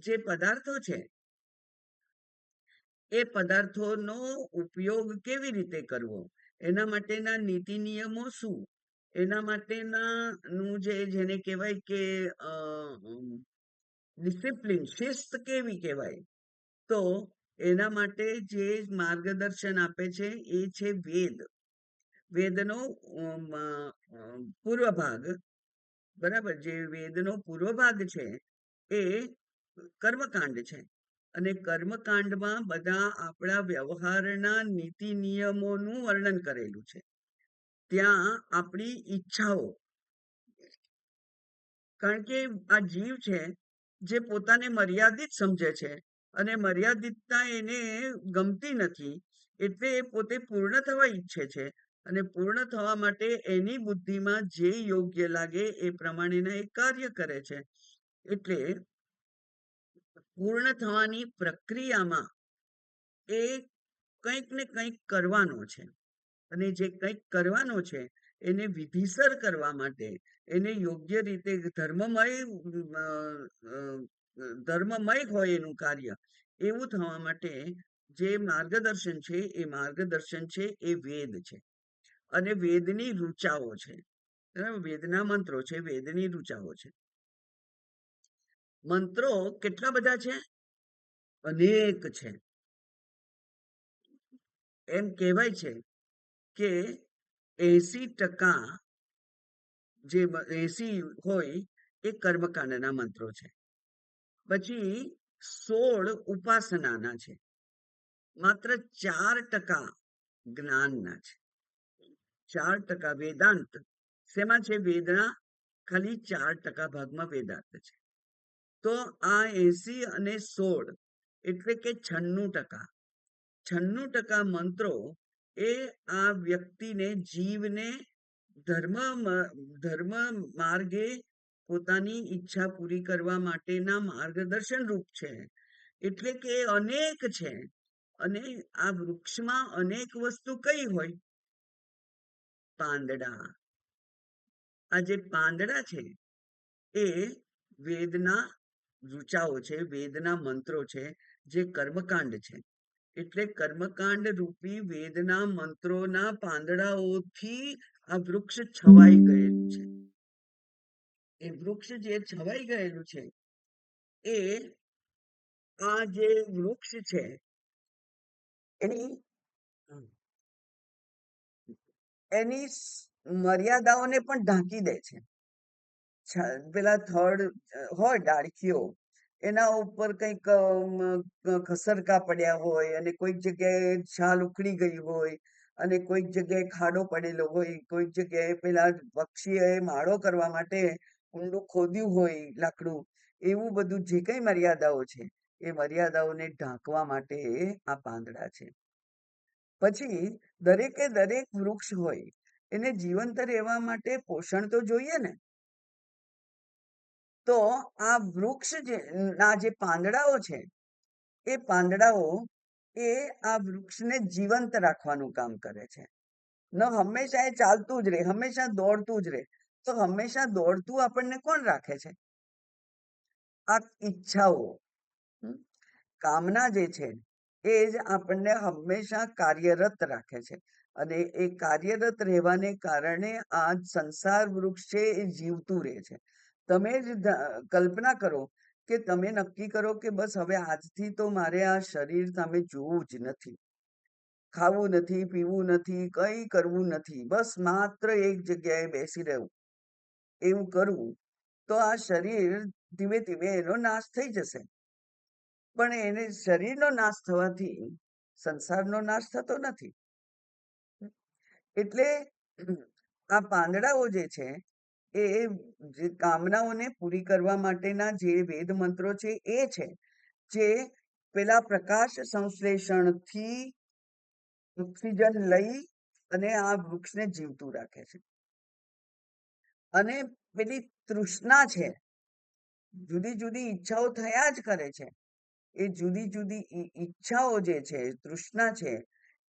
જે પદાર્થો છે એ પદાર્થોનો ઉપયોગ કેવી રીતે કરવો, એના માટેના નીતિ નિયમો શું, એના માટેના નું જેને કહેવાય કે ડિસિપ્લિન, શિસ્ત કેવી કહેવાય, તો એના માટે જે માર્ગદર્શન આપે છે એ છે વેદ. વેદનો પૂર્વ ભાગ, બરાબર, જે વેદનો પૂર્વ ભાગ છે એ કર્મકાંડ છે. અને કર્મકાંડમાં બધા આપણા વ્યવહારના નીતિ નિયમોનું વર્ણન કરેલું છે. ત્યાં આપણી ઈચ્છાઓ, કારણ કે આ જીવ છે જે પોતાને મર્યાદિત સમજે છે અને મર્યાદિતતા એને ગમતી નથી, એટલે એ પોતે પૂર્ણ થવા ઈચ્છે છે. અને પૂર્ણ થવા માટે એની બુદ્ધિમાં જે યોગ્ય લાગે એ પ્રમાણેના એ કાર્ય કરે છે. એટલે પૂર્ણ થવાની પ્રક્રિયામાં એ કંઈક ને કંઈક કરવાનો છે. અને જે કંઈક કરવાનો છે એને વિધિસર કરવા માટે, એને યોગ્ય રીતે ધર્મમય હોય એનું કાર્ય, એવું થવા માટે જે માર્ગદર્શન છે એ માર્ગદર્શન છે એ વેદ છે. અને વેદની ઋચાઓ છે. વેદના મંત્રો છે, વેદની ઋચાઓ છે. મંત્રો કેટલા બધા છે? અનેક છે. એમ કહેવાય છે કે 80% જે 80 હોય એ કર્મકાંડના મંત્રો છે. પછી 16 ઉપાસનાના છે. માત્ર 4% જ્ઞાનના છે. 4% વેદાંત. શેમાં છે? વેદના ખાલી 4% ભાગમાં વેદાંત છે. તો આ 80 અને 16 એટલે કે 96%. 96% મંત્રો એ આ વ્યક્તિને, જીવને ધર્મ માર્ગે પોતાની ઈચ્છા પૂરી કરવા માટેના માર્ગદર્શન રૂપ છે. એટલે કે અનેક છે. અને આ વૃક્ષમાં અનેક વસ્તુ કઈ હોય? પાંદડા. આ જે પાંદડા છે એ વેદના ઋચાઓ છે, વેદના મંત્રો છે, જે કર્મકાંડ છે. એટલે કર્મકાંડ રૂપી વેદના મંત્રોના પાંદડાઓથી આ વૃક્ષ છવાઈ ગયેલું છે. એ વૃક્ષ જે છવાઈ ગયેલું છે એ આ જે વૃક્ષ છે એની એની મર્યાદાઓને પણ ઢાંકી દે છે. પેલા થડ હોય, ડાળખીઓ, એના ઉપર કંઈક ઘસરકા પડ્યા હોય, અને કોઈક જગ્યાએ છાલ ઉખડી ગઈ હોય, અને કોઈક જગ્યાએ ખાડો પડેલો હોય, કોઈક જગ્યાએ પેલા પક્ષીએ માળો કરવા માટે ઊંડું ખોદ્યું હોય લાકડું, એવું બધું જે કઈ મર્યાદાઓ છે એ મર્યાદાઓને ઢાંકવા માટે આ પાંદડા છે. પછી દરેકે દરેક વૃક્ષ હોય એને જીવંત રહેવા માટે પોષણ તો જોઈએ ને. તો આ વૃક્ષ ના જે પાંદડાઓ છે, એ પાંદડાઓ એ આ વૃક્ષને જીવંત રાખવાનું કામ કરે છે. ન હંમેશા એ ચાલતું જ રહે, હંમેશા દોડતું જ રહે. તો હંમેશા દોડતું આપણને કોણ રાખે છે? આ ઈચ્છાઓ, કામના જે છે એ જ આપણને હંમેશા કાર્યરત રાખે છે. અને એ કાર્યરત રહેવાને કારણે આ સંસાર વૃક્ષ છે એ જીવતું રહે છે. તમે જ કલ્પના કરો કે તમે નક્કી કરો કે બસ હવે આજથી તો મારે આ શરીર સામે જોવું જ નથી, ખાવું નથી, પીવું નથી, કંઈ કરવું નથી, બસ માત્ર એક જગ્યાએ બેસી રહેવું, એવું કરવું, તો આ શરીર ધીમે ધીમે એનો નાશ થઈ જશે. પણ એને શરીરનો નાશ થવાથી સંસારનો નાશ થતો નથી. એટલે આ પાંદડાઓ જે છે એ જે કામનાઓને પૂરી કરવા માટેના જે વેદ મંત્રો છે એ છે જે પેલા પ્રકાશ સંશ્લેષણથી ઓક્સિજન લઈ અને આ વૃક્ષને જીવતું રાખે છે. અને પેલી તૃષ્ણા છે, જુદી જુદી ઈચ્છાઓ થયા જ કરે છે. એ જુદી જુદી ઈચ્છાઓ જે છે, તૃષ્ણા છે,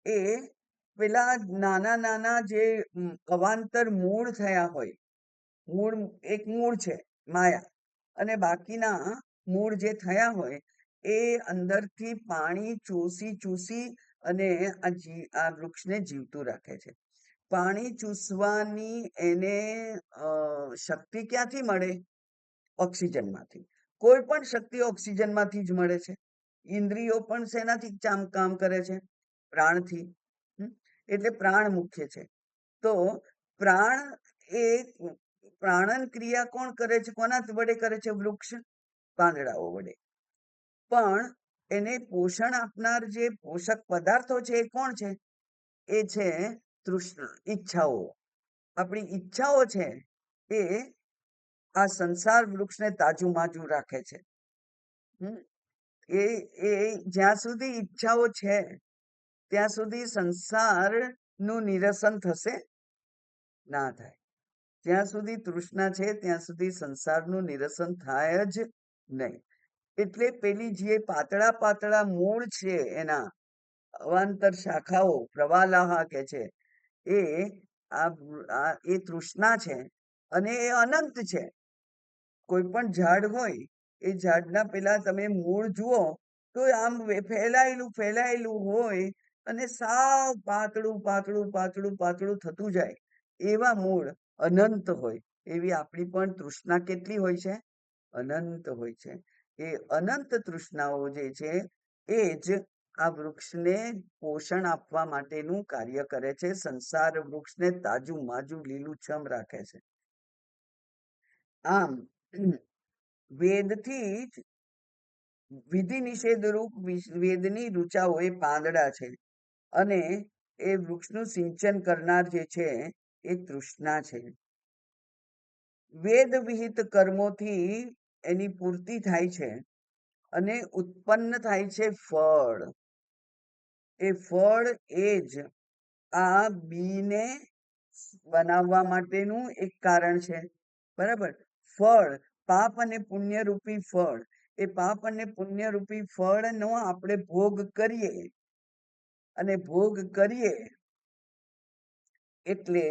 એ પેલા નાના નાના જે અવાંતર મૂળ થયા હોય, એક મૂળ છે માયા, અને બાકીના મૂળ જે થયા હોય એ અંદરથી પાણી ચૂસી ચૂસી અને આ વૃક્ષને જીવતું રાખે છે. પાણી ચૂસવાની એને શક્તિ ક્યાંથી મળે? ઓક્સિજનમાંથી. કોઈ પણ શક્તિ ઓક્સિજનમાંથી જ મળે છે. ઇન્દ્રિયો પણ શેનાથી કામ કરે છે? પ્રાણથી. એટલે પ્રાણ મુખ્ય છે. તો પ્રાણ એ પ્રાણન ક્રિયા કોણ કરે છે? કોના વડે કરે છે? વૃક્ષ, પાંદડાઓ વડે. પણ એને પોષણ આપનાર જે પોષક પદાર્થો છે એ કોણ છે? એ છે તૃષ્ણા, ઈચ્છાઓ. આપણી ઈચ્છાઓ છે એ આ સંસાર વૃક્ષને તાજું માજું રાખે છે. એ એ જ્યાં સુધી ઈચ્છાઓ છે ત્યાં સુધી સંસારનું નિરસન થશે? ના થાય. જ્યાં સુધી તૃષ્ણા છે ત્યાં સુધી સંસારનું નિરસન થાય જ નહીં. એટલે પેલી જે પાતળા પાતળા મૂળ છે એના અવાંતર શાખાઓ, પ્રવાલાહા કે છે, એ એ તૃષ્ણા છે અને એ અનંત છે. કોઈ પણ ઝાડ હોય, એ ઝાડના પેલા તમે મૂળ જુઓ તો આમ ફેલાયેલું ફેલાયેલું હોય અને સાવ પાતળું પાતળું પાતળું પાતળું થતું જાય. એવા મૂળ અનંત હોય. એવી આપણી પણ તૃષ્ણા કેટલી હોય છે? અનંત હોય છે. એ અનંત તૃષ્ણાઓ જે છે એ જ આ વૃક્ષને પોષણ આપવા માટેનું કાર્ય કરે છે. સંસાર વૃક્ષને તાજું માજું લીલુંછમ રાખે છે. આમ વેદથી જ વિધિ નિષેધ રૂપ વેદની ઋચાઓ એ પાંદડા છે અને એ વૃક્ષનું સિંચન કરનાર જે છે એ તૃષ્ણા છે. વેદ વિહિત કર્મોથી એની પૂર્તિ થાય છે અને ઉત્પન્ન થાય છે ફળ. એ ફળ એ જ આ બીને બનાવવા માટેનું એક કારણ છે. બરાબર? ફળ, પાપ અને પુણ્ય રૂપી ફળ. એ પાપ અને પુણ્ય રૂપી ફળનો આપણે ભોગ કરીએ, અને ભોગ કરીએ એટલે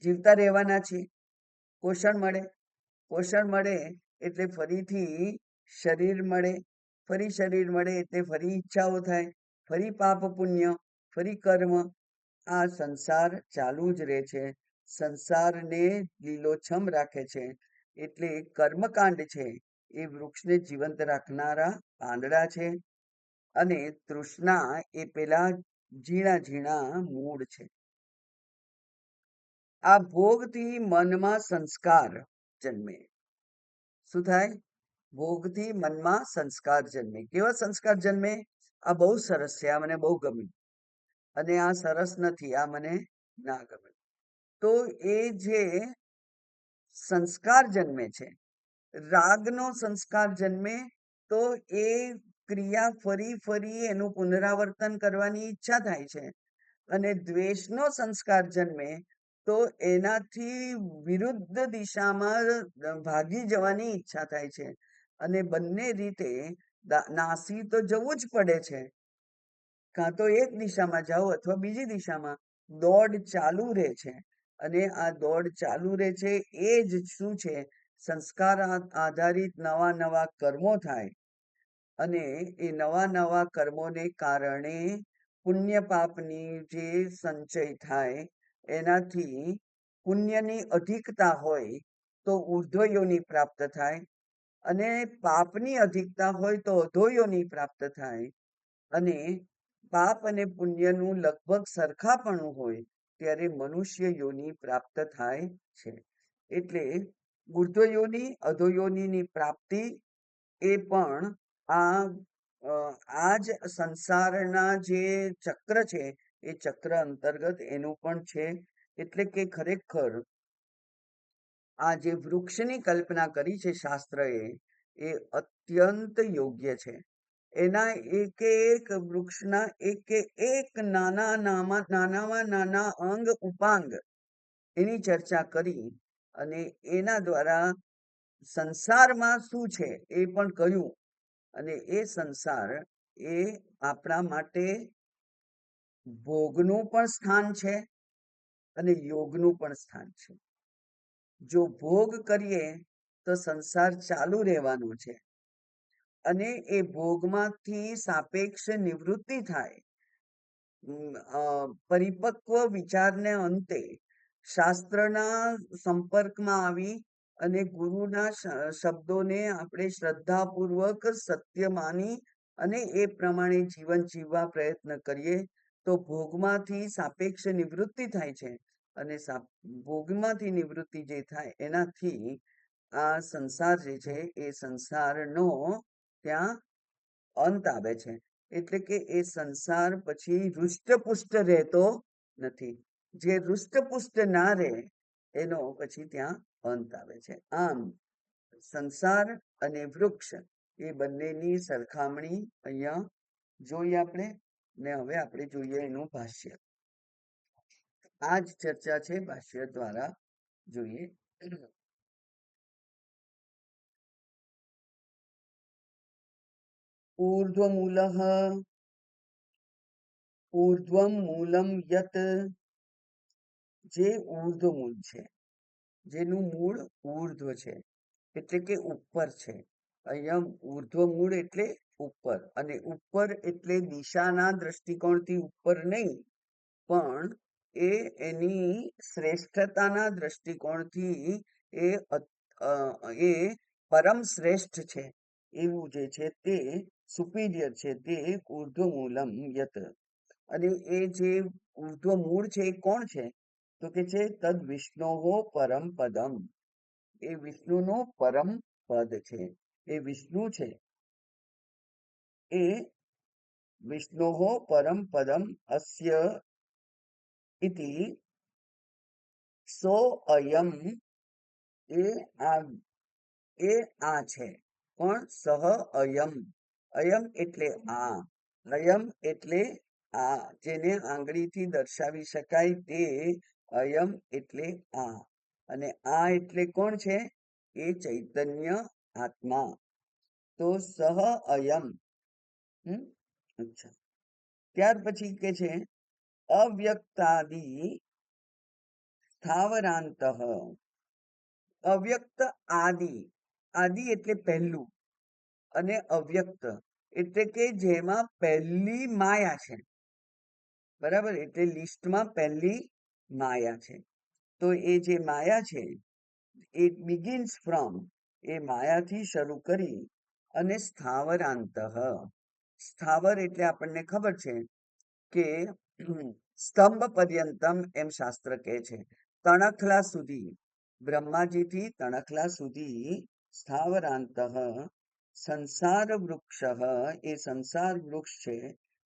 જીવતા રહેવાના છીએ. પોષણ મળે, પોષણ મળે એટલે ફરીથી શરીર મળે, ફરી શરીર મળે એટલે ફરી ઈચ્છાઓ થાય, ફરી પાપ પુણ્ય, ફરી કર્મ. આ સંસાર ચાલુ જ રહે છે. સંસારને લીલોછમ રાખે છે. એટલે કર્મકાંડ છે એ વૃક્ષને જીવંત રાખનારા પાંદડા છે અને તૃષ્ણા એ પેલા ઝીણા ઝીણા મૂળ છે. આ ભોગથી મનમાં સંસ્કાર જન્મે. શું થાય? ભોગથી મનમાં સંસ્કાર જન્મે. કેવા સંસ્કાર જન્મે? આ બહુ સરસ છે, આ મને બહુ ગમ્યું, અને આ સરસ નથી, આ મને ના ગમે. તો એ જે સંસ્કાર જન્મે છે, રાગનો સંસ્કાર જન્મે તો એ ક્રિયા ફરી ફરી એનું પુનરાવર્તન કરવાની ઈચ્છા થાય છે. અને દ્વેષનો સંસ્કાર જન્મે તો એનાથી વિરુદ્ધ દિશામાં ભાગી જવાની ઈચ્છા થાય છે, અને બંને રીતે નાસી તો જવું જ પડે છે. કાં તો એક દિશામાં જાઓ અથવા બીજી દિશામાં દોડ ચાલુ રહે છે, અને આ દોડ ચાલુ રહે છે એ જ શું છે, સંસ્કાર આધારિત નવા નવા કર્મો થાય, અને એ નવા નવા કર્મોને કારણે પુણ્ય પાપની જે સંચય થાય એનાથી પુણ્યની અધિકતા હોય તો ઉર્ધ્વ યોની પ્રાપ્ત થાય, અને પાપની અધિકતા હોય તો અધો યોની પ્રાપ્ત થાય, અને પાપ અને પુણ્યનું લગભગ સરખાપણું હોય ત્યારે મનુષ્ય યોની પ્રાપ્ત થાય છે. એટલે ઉર્ધ્વ યોની અધો યોનીની પ્રાપ્તિ એ પણ આ જ સંસારના જે ચક્ર છે એ ચક્ર અંતર્ગત એનું પણ છે. એટલે કે ખરેખર આ જે વૃક્ષની કલ્પના કરી છે શાસ્ત્રએ એ અત્યંત યોગ્ય છે. એના એક એક વૃક્ષના એક નાનામાં નાના અંગ ઉપાંગ એની ચર્ચા કરી, અને એના દ્વારા સંસારમાં શું છે એ પણ કહ્યું, અને એ સંસાર એ આપણા માટે ભોગનું પણ સ્થાન છે અને યોગનું પણ સ્થાન છે. જો ભોગ કરીએ તો સંસાર ચાલુ રહેવાનો છે, અને એ ભોગમાંથી સાપેક્ષ નિવૃત્તિ થાય. પરિપક્વ વિચારને અંતે શાસ્ત્રના સંપર્કમાં આવી અને ગુરુના શબ્દોને આપણે શ્રદ્ધાપૂર્વક સત્ય માની અને એ પ્રમાણે જીવન જીવવા પ્રયત્ન કરીએ તો ભોગમાંથી સાપેક્ષ નિવૃત્તિ થાય છે, અને ભોગમાંથી નિવૃત્તિ જે થાય એનાથી આ સંસાર જે છે એ સંસારનો ત્યાં અંત આવે છે. એટલે કે એ સંસાર પછી હૃષ્ટપુષ્ટ રહેતો નથી. જે હૃષ્ટપુષ્ટ ના રહે એનો પછી ત્યાં અંત આવે છે. આમ સંસાર અને વૃક્ષ એ બંનેની સરખામણી અહીંયા જોઈ આપણે, ને હવે આપણે જોઈએ એનું ભાષ્ય. આ જ ચર્ચા છે ભાષ્ય દ્વારા જોઈએ. ઊર્ધ્વમૂલઃ ઊર્ધ્વમ મૂલમ યત, જે ઊર્ધ્વમૂળ છે, જેનું મૂળ ઊર્ધ્વ છે એટલે કે ઉપર છે. અહીંયા ઊર્ધ્વમૂળ એટલે ઉપર, અને ઉપર એટલે દિશાના દ્રષ્ટિકોણથી ઉપર નહીં, પણ એની શ્રેષ્ઠતાના દ્રષ્ટિકોણથી એ પરમ શ્રેષ્ઠ છે એવું જે છે તે સુપીરિયર છે, તે ઊર્ધ્વમૂલમ યત. અને એ જે ઊર્ધ્વમૂળ છે એ કોણ છે, તો કે છે તદ વિષ્ણોહો પરમ પદમ. એ વિષ્ણુનો પરમ પદ છે. એ વિષ્ણુ છે એ વિષ્ણોહો પરમ પદમ અસ્ય ઇતિ સો અયમ, એ આ છે. પણ સહ અયમ, અયમ એટલે આ, અયમ એટલે આ, જેને આંગળીથી દર્શાવી શકાય તે અયમ એટલે આ, અને આ એટલે કોણ છે, એ ચૈતન્ય આત્મા. તો સહ અયમ. અચ્છા, ત્યાર પછી કે છે અવ્યક્તાદિ સ્થાવરાંત. અવ્યક્ત આદિ, આદિ એટલે પહેલું, અને અવ્યક્ત એટલે કે જેમાં પહેલી માયા છે. બરાબર, એટલે લિસ્ટમાં પહેલી માયા છે. તો એ જે માયા છે it begins from, એ માયાથી શરૂ કરી અને સ્થાવરાંત. સ્થાવર એટલે આપણને ખબર છે કે સ્તંભ પર્યંતમ એમ શાસ્ત્ર કહે છે. તણખલા સુધી, બ્રહ્માજીથી તણખલા સુધી સ્થાવરાંત. સંસાર વૃક્ષ, એ સંસાર વૃક્ષ છે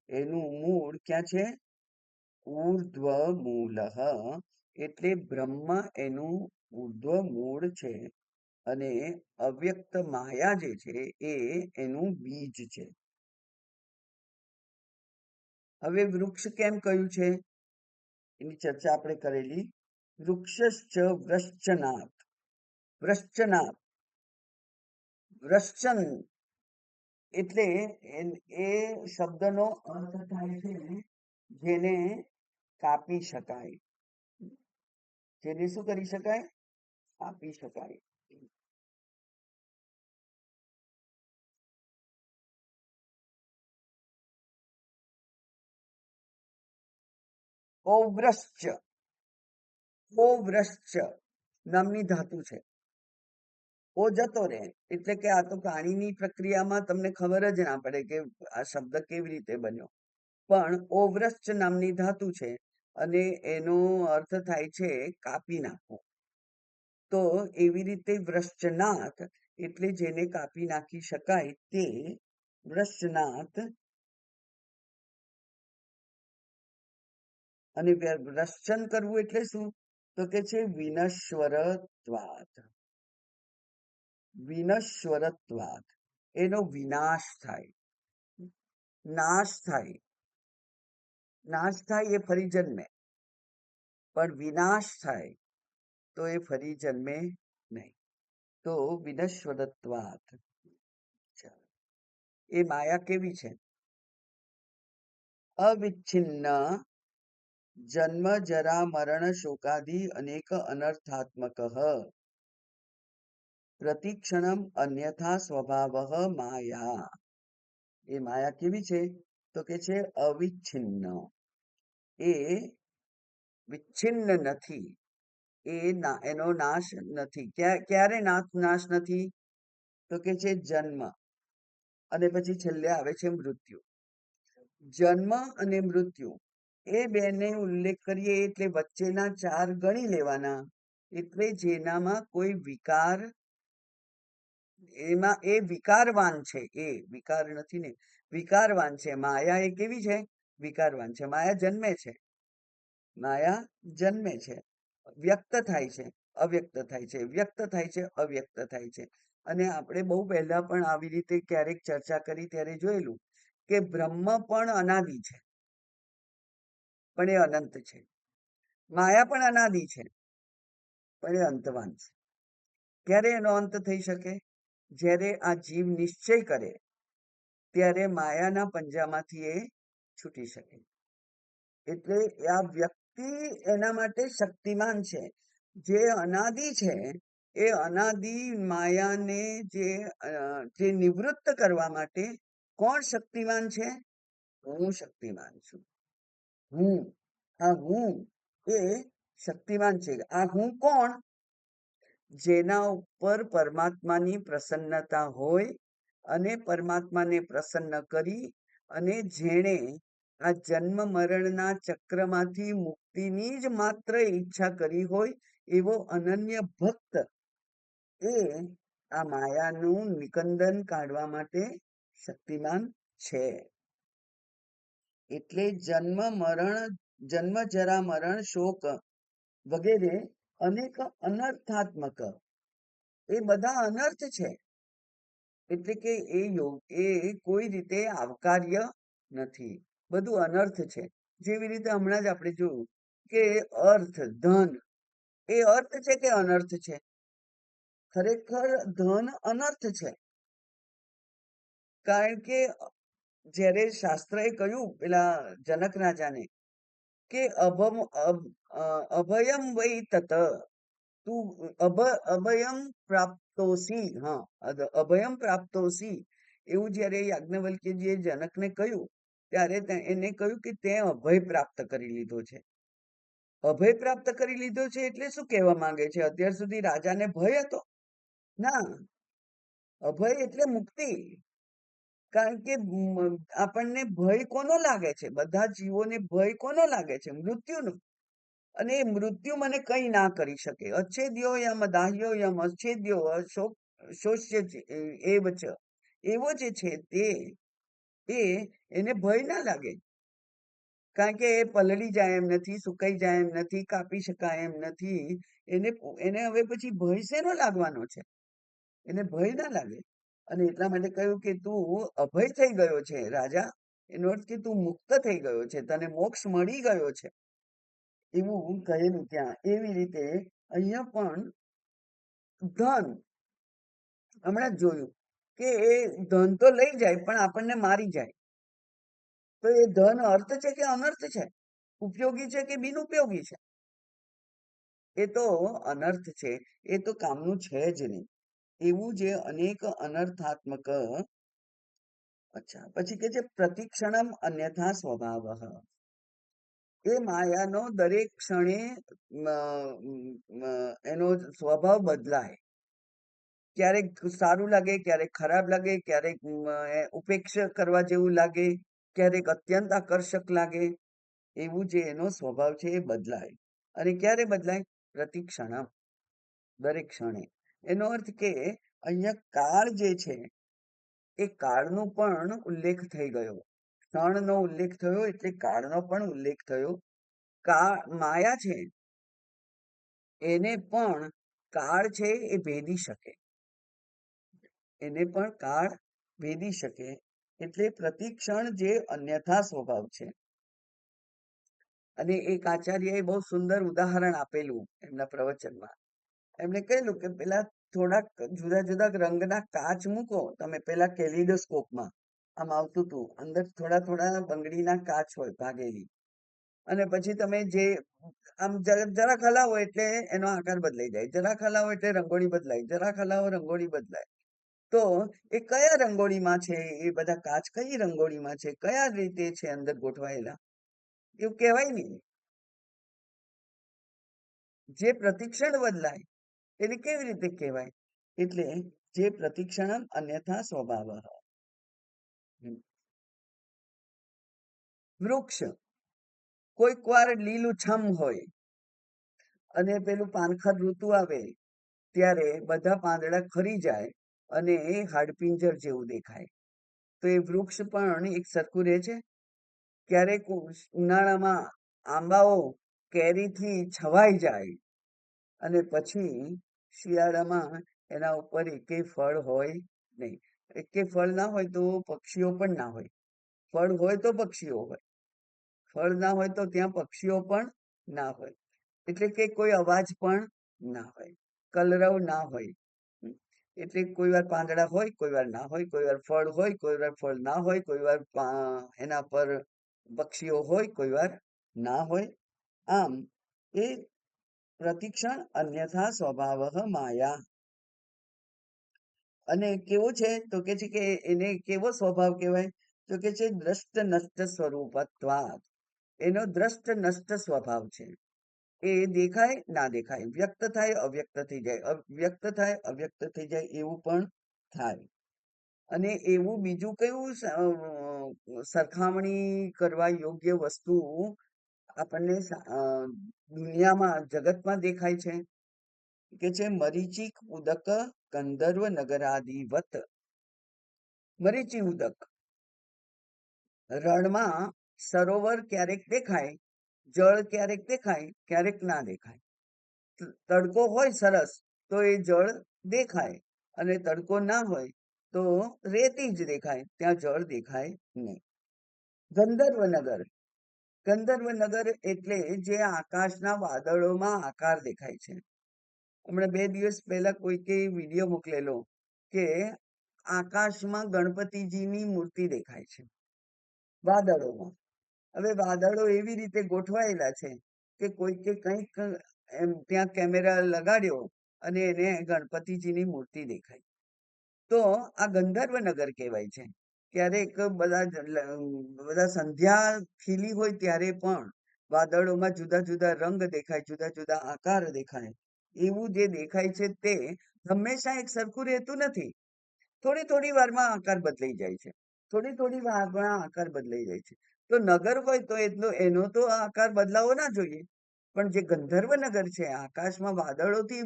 એનું મૂળ ક્યાં છે, ઊર્ધ્વ મૂલ, એટલે બ્રહ્મ એનું ઊર્ધ્વ મૂળ છે, અને અવ્યક્ત માયા જે છે એ એનું બીજ છે. હવે વૃક્ષ કેમ કહ્યું છે એની ચર્ચા આપણે કરેલી. વૃક્ષશ્ચ વ્રશ્ચનાથ. વ્રશ્ચનાથ, વ્રશ્ચન એટલે એ શબ્દનો અર્થ થાય છે જેને કાપી શકાય. જેને શું કરી શકાય? કાપી શકાય. ઓવ્રશ્ચ, ઓવ્રશ્ચ નામની ધાતુ છે. ઓ જતો રહે એટલે કે આ તો પાણીની પ્રક્રિયામાં તમને ખબર જ ના પડે કે આ શબ્દ કેવી રીતે બન્યો. પણ ઓવ્રશ્ચ નામની ધાતુ છે અને એનો અર્થ થાય છે કાપી નાખવો. તો એવી રીતે વ્રશ્ચનાથ એટલે જેને કાપી નાખી શકાય તે વ્રશ્ચનાથ. અને વ્રશ્ચન કરવું એટલે શું? તો કે છે વિનશ્વરત્વાત. વિનશ્વરત્વાત એનો વિનાશ થાય, નાશ થાય. નાશ થાય એ ફરી જન્મે, પણ વિનાશ થાય તો એ ફરી જન્મે નહીં. તો વિનશ્વરત્વાત. એ માયા કેવી છે? અવિચ્છિન્ન જન્મ જરા મરણ શોકાદિ અનેક અનર્થાત્મક પ્રતિક્ષણમ અન્યથા સ્વભાવ માયા. એ માયા કેવી છે? તો કે છે અવિચ્છિન્ન. એ વિચ્છિન્ન નથી, એનો નાશ નથી. ક્યારે નાશ નથી? તો કે છે જન્મ અને પછી છેલ્લે આવે છે મૃત્યુ. જન્મ અને મૃત્યુ એ બેને ઉલ્લેખ કરીએ એટલે વચ્ચેના 4 ગણી લેવાના. એટલે જેનામાં કોઈ વિકાર, એમાં એ વિકારવાન છે. એ વિકાર નથી ને, વિકારવાન છે. માયા એ કેવી છે? વિકારવાન છે. માયા જન્મે છે, માયા જન્મે છે. વ્યક્ત થાય છે, અવ્યક્ત થાય છે, વ્યક્ત થાય છે, અવ્યક્ત થાય છે. અને આપણે બહુ પહેલા પણ આવી રીતે ક્યારેક ચર્ચા કરી ત્યારે જોયેલું કે બ્રહ્મ પણ અનાદિ છે, પણ એ અનંત છે. માયા પણ અનાદિ છે, પણ એ અંતવાન છે. ક્યારે એનો અંત થઈ શકે? જ્યારે આ જીવ નિશ્ચય કરે ત્યારે માયાના પંજામાંથી એ છૂટી શકે. એટલે આ વ્યક્તિ એના માટે શક્તિમાન છે. જે અનાદિ છે એ અનાદિ માયાને જે નિવૃત્ત કરવા માટે કોણ શક્તિમાન છે? હું શક્તિમાન છું. હું, આ હું એ શક્તિમાન છે. આ હું કોણ? જેના ઉપર પરમાત્માની પ્રસન્નતા હોય અને પરમાત્માને પ્રસન્ન કરી અને જેણે આ જન્મ મરણના ચક્રમાંથી મુક્તિની જ માત્ર ઈચ્છા કરી હોય એવો અનન્ય ભક્ત એ આ માયાનું નિકંદન કાઢવા માટે શક્તિમાન છે. એટલે જન્મ જરા મરણ શોક વગેરે અનેક અનર્થાત્મક, એ બધા અનર્થ છે. એટલે કે એ કોઈ રીતે આવકાર્ય નથી, બધું અનર્થ છે. જેવી રીતે હમણાં જ આપણે જોયું કે અર્થ, ધન એ અર્થ છે કે અનર્થ છે? ખરેખર ધન અનર્થ છે. કારણ કે જ્યારે શાસ્ત્રએ કહ્યું પેલા જનક રાજાને કે અભયમ વૈ તત, તું અભયમ પ્રાપ્તોસી. હા, અભયમ પ્રાપ્તોસી એવું જ્યારે યાજ્ઞવલ્ક્યજીએ જનકને કહ્યું ત્યારે એને કહ્યું કે તે અભય પ્રાપ્ત કરી લીધો છે. અભય પ્રાપ્ત કરી લીધો છે એટલે શું કહેવા માંગે છે? અત્યાર સુધી રાજાને ભય હતો? ના, અભય એટલે મુક્તિ. કારણ કે આપણને ભય કોનો લાગે છે? બધા જીવોને ભય કોનો લાગે છે? મૃત્યુનો. અને એ મૃત્યુ મને કઈ ના કરી શકે. અચ્છેદ્યો યમ દાહ્યો યમ અચ્છેદ્યો શોષ્ય એવ ચ. એવો જે છે તે એને ભય ના લાગે. કારણ કે એ પલળી જાય એમ નથી, સુકાઈ જાય એમ નથી, કાપી શકાય એમ નથી. એને હવે પછી ભય શેનો લાગવાનો છે? એને ભય ના લાગે. અને એટલા માટે કહ્યું કે તું અભય થઈ ગયો છે રાજા. એનો અર્થ કે તું મુક્ત થઈ ગયો છે, તને મોક્ષ મળી ગયો છે. એવું કહેલું ત્યાં. એવી રીતે અહીંયા પણ ધન, હમણાં જ જોયું કે એ ધન તો લઈ જાય પણ આપણને મારી જાય. તો એ ધન અર્થ છે કે અનર્થ છે? ઉપયોગી છે કે બિનઉપયોગી છે? એ તો અનર્થ છે. એ તો કામનું છે જ નહીં. એવું જે અનેક અનર્થાત્મક. અચ્છા, પછી કે છે પ્રતિક્ષણમ અન્યથા સ્વભાવ. એ માયાનો દરેક ક્ષણે એનો સ્વભાવ બદલાય. ક્યારેક સારું લાગે, ક્યારેક ખરાબ લાગે, ક્યારેક ઉપેક્ષા કરવા જેવું લાગે, ક્યારેક અત્યંત આકર્ષક લાગે. એવું જે એનો સ્વભાવ છે એ બદલાય. અને ક્યારે બદલાય? પ્રતિક્ષણમ, દરેક ક્ષણે. એનો અર્થ કે અહીંયા કાળ જે છે એ કાળનો પણ ઉલ્લેખ થઈ ગયો. ક્ષણનો ઉલ્લેખ થયો એટલે કાળનો પણ ઉલ્લેખ થયો. માયા છે એને પણ કાળ છે એ ભેદી શકે. એને પણ કાળ ભેદી શકે. એટલે પ્રતિક્ષણ જે અન્યથા સ્વભાવ છે. અને એક આચાર્યએ બહુ સુંદર ઉદાહરણ આપેલું એમના પ્રવચનમાં. એમણે કહેલું કે પેલા થોડાક જુદા જુદા રંગના કાચ મૂકો તમે, પેલા કેલિડોસ્કોપમાં આમ આવતું હતું, અંદર થોડા થોડા બંગડીના કાચ હોય ભાગેલી. અને પછી તમે જે આમ જરાક હલાવો એટલે એનો આકાર બદલાઈ જાય, જરાક હલાવો એટલે રંગોળી બદલાય, જરાક હલાવો રંગોળી બદલાય. તો એ કયા રંગોળીમાં છે? એ બધા કાચ કઈ રંગોળીમાં છે, કયા રીતે છે અંદર ગોઠવાયેલા, એવું કહેવાય નહીં. જે પ્રતિક્ષણ બદલાય એને કેવી રીતે કહેવાય? એટલે જે પ્રતિક્ષણમ અન્યથા સ્વભાવ. વૃક્ષ કોઈક વાર લીલુંછમ હોય અને પેલું પાનખર ઋતુ આવે ત્યારે બધા પાંદડા ખરી જાય અને એ હાડપિંજર જેવું દેખાય. તો એ વૃક્ષ પણ એક સરખું રહે છે? ક્યારેક ઉનાળામાં આંબાઓ કેરીથી છવાઈ જાય અને પછી શિયાળામાં એના ઉપર એકેય ફળ હોય નહીં. એકેય ફળ ના હોય તો પક્ષીઓ પણ ના હોય. ફળ હોય તો પક્ષીઓ હોય, ફળ ના હોય તો ત્યાં પક્ષીઓ પણ ના હોય. એટલે કે કોઈ અવાજ પણ ના હોય, કલરવ ના હોય. એટલે કોઈ વાર પાંદડા હોય, કોઈ વાર ના હોય, કોઈ વાર ફળ હોય, કોઈ વાર ફળ ના હોય, કોઈ વાર એના પર પક્ષીઓ હોય, કોઈ વાર ના હોય. આમ એ પ્રતિક્ષણ અન્યથા સ્વભાવ માયા. અને કેવો છે? તો કે છે કે એને કેવો સ્વભાવ કહેવાય? તો કે છે દ્રષ્ટ નષ્ટ સ્વરૂપત્વાદ. એનો દ્રષ્ટ નષ્ટ સ્વભાવ છે. એ દેખાય ના દેખાય, વ્યક્ત થાય અવ્યક્ત થઈ જાય, વ્યક્ત થાય અવ્યક્ત થઈ જાય, એવું પણ થાય. અને એવું બીજું કયું સરખામણી કરવા યોગ્ય વસ્તુ આપણને દુનિયામાં જગતમાં દેખાય છે? કે છે મરીચિક ઉદક ગંધર્વ નગરાદિવત. મરીચી ઉદક, રણમાં સરોવર ક્યારેક દેખાય, જળ ક્યારેક દેખાય, ક્યારેક ના દેખાય. તડકો હોય સરસ તો એ જળ દેખાય, અને તડકો ના હોય તો રેતી જ દેખાય, ત્યાં જળ દેખાય નહીં. ગંધર્વનગર, ગંધર્વનગર એટલે જે આકાશના વાદળોમાં આકાર દેખાય છે. હમણાં 2 દિવસ પહેલા કોઈકે વિડીયો મોકલેલો કે આકાશમાં ગણપતિજીની મૂર્તિ દેખાય છે વાદળોમાં. હવે વાદળો એવી રીતે ગોઠવાયેલા છે કે કોઈકે કંઈક એમ ત્યાં કેમેરા લગાડ્યો અને એને ગણપતિજીની મૂર્તિ દેખાય. તો આ ગંધર્વનગર કહેવાય છે. ક્યારેક બધા સંધ્યા ખીલી હોય ત્યારે પણ વાદળોમાં જુદા જુદા રંગ દેખાય, જુદા જુદા આકાર દેખાય. એવું જે દેખાય છે તે હંમેશા એક સરખું રહેતું નથી. થોડી થોડી વારમાં આકાર બદલાઈ જાય છે, થોડી થોડી વારમાં આકાર બદલાઈ જાય છે. તો નગર હોય તો એનો તો આકાર બદલાવો ના જોઈએ. પણ જે ગંધર્વનગર છે, આકાશમાં વાદળોથી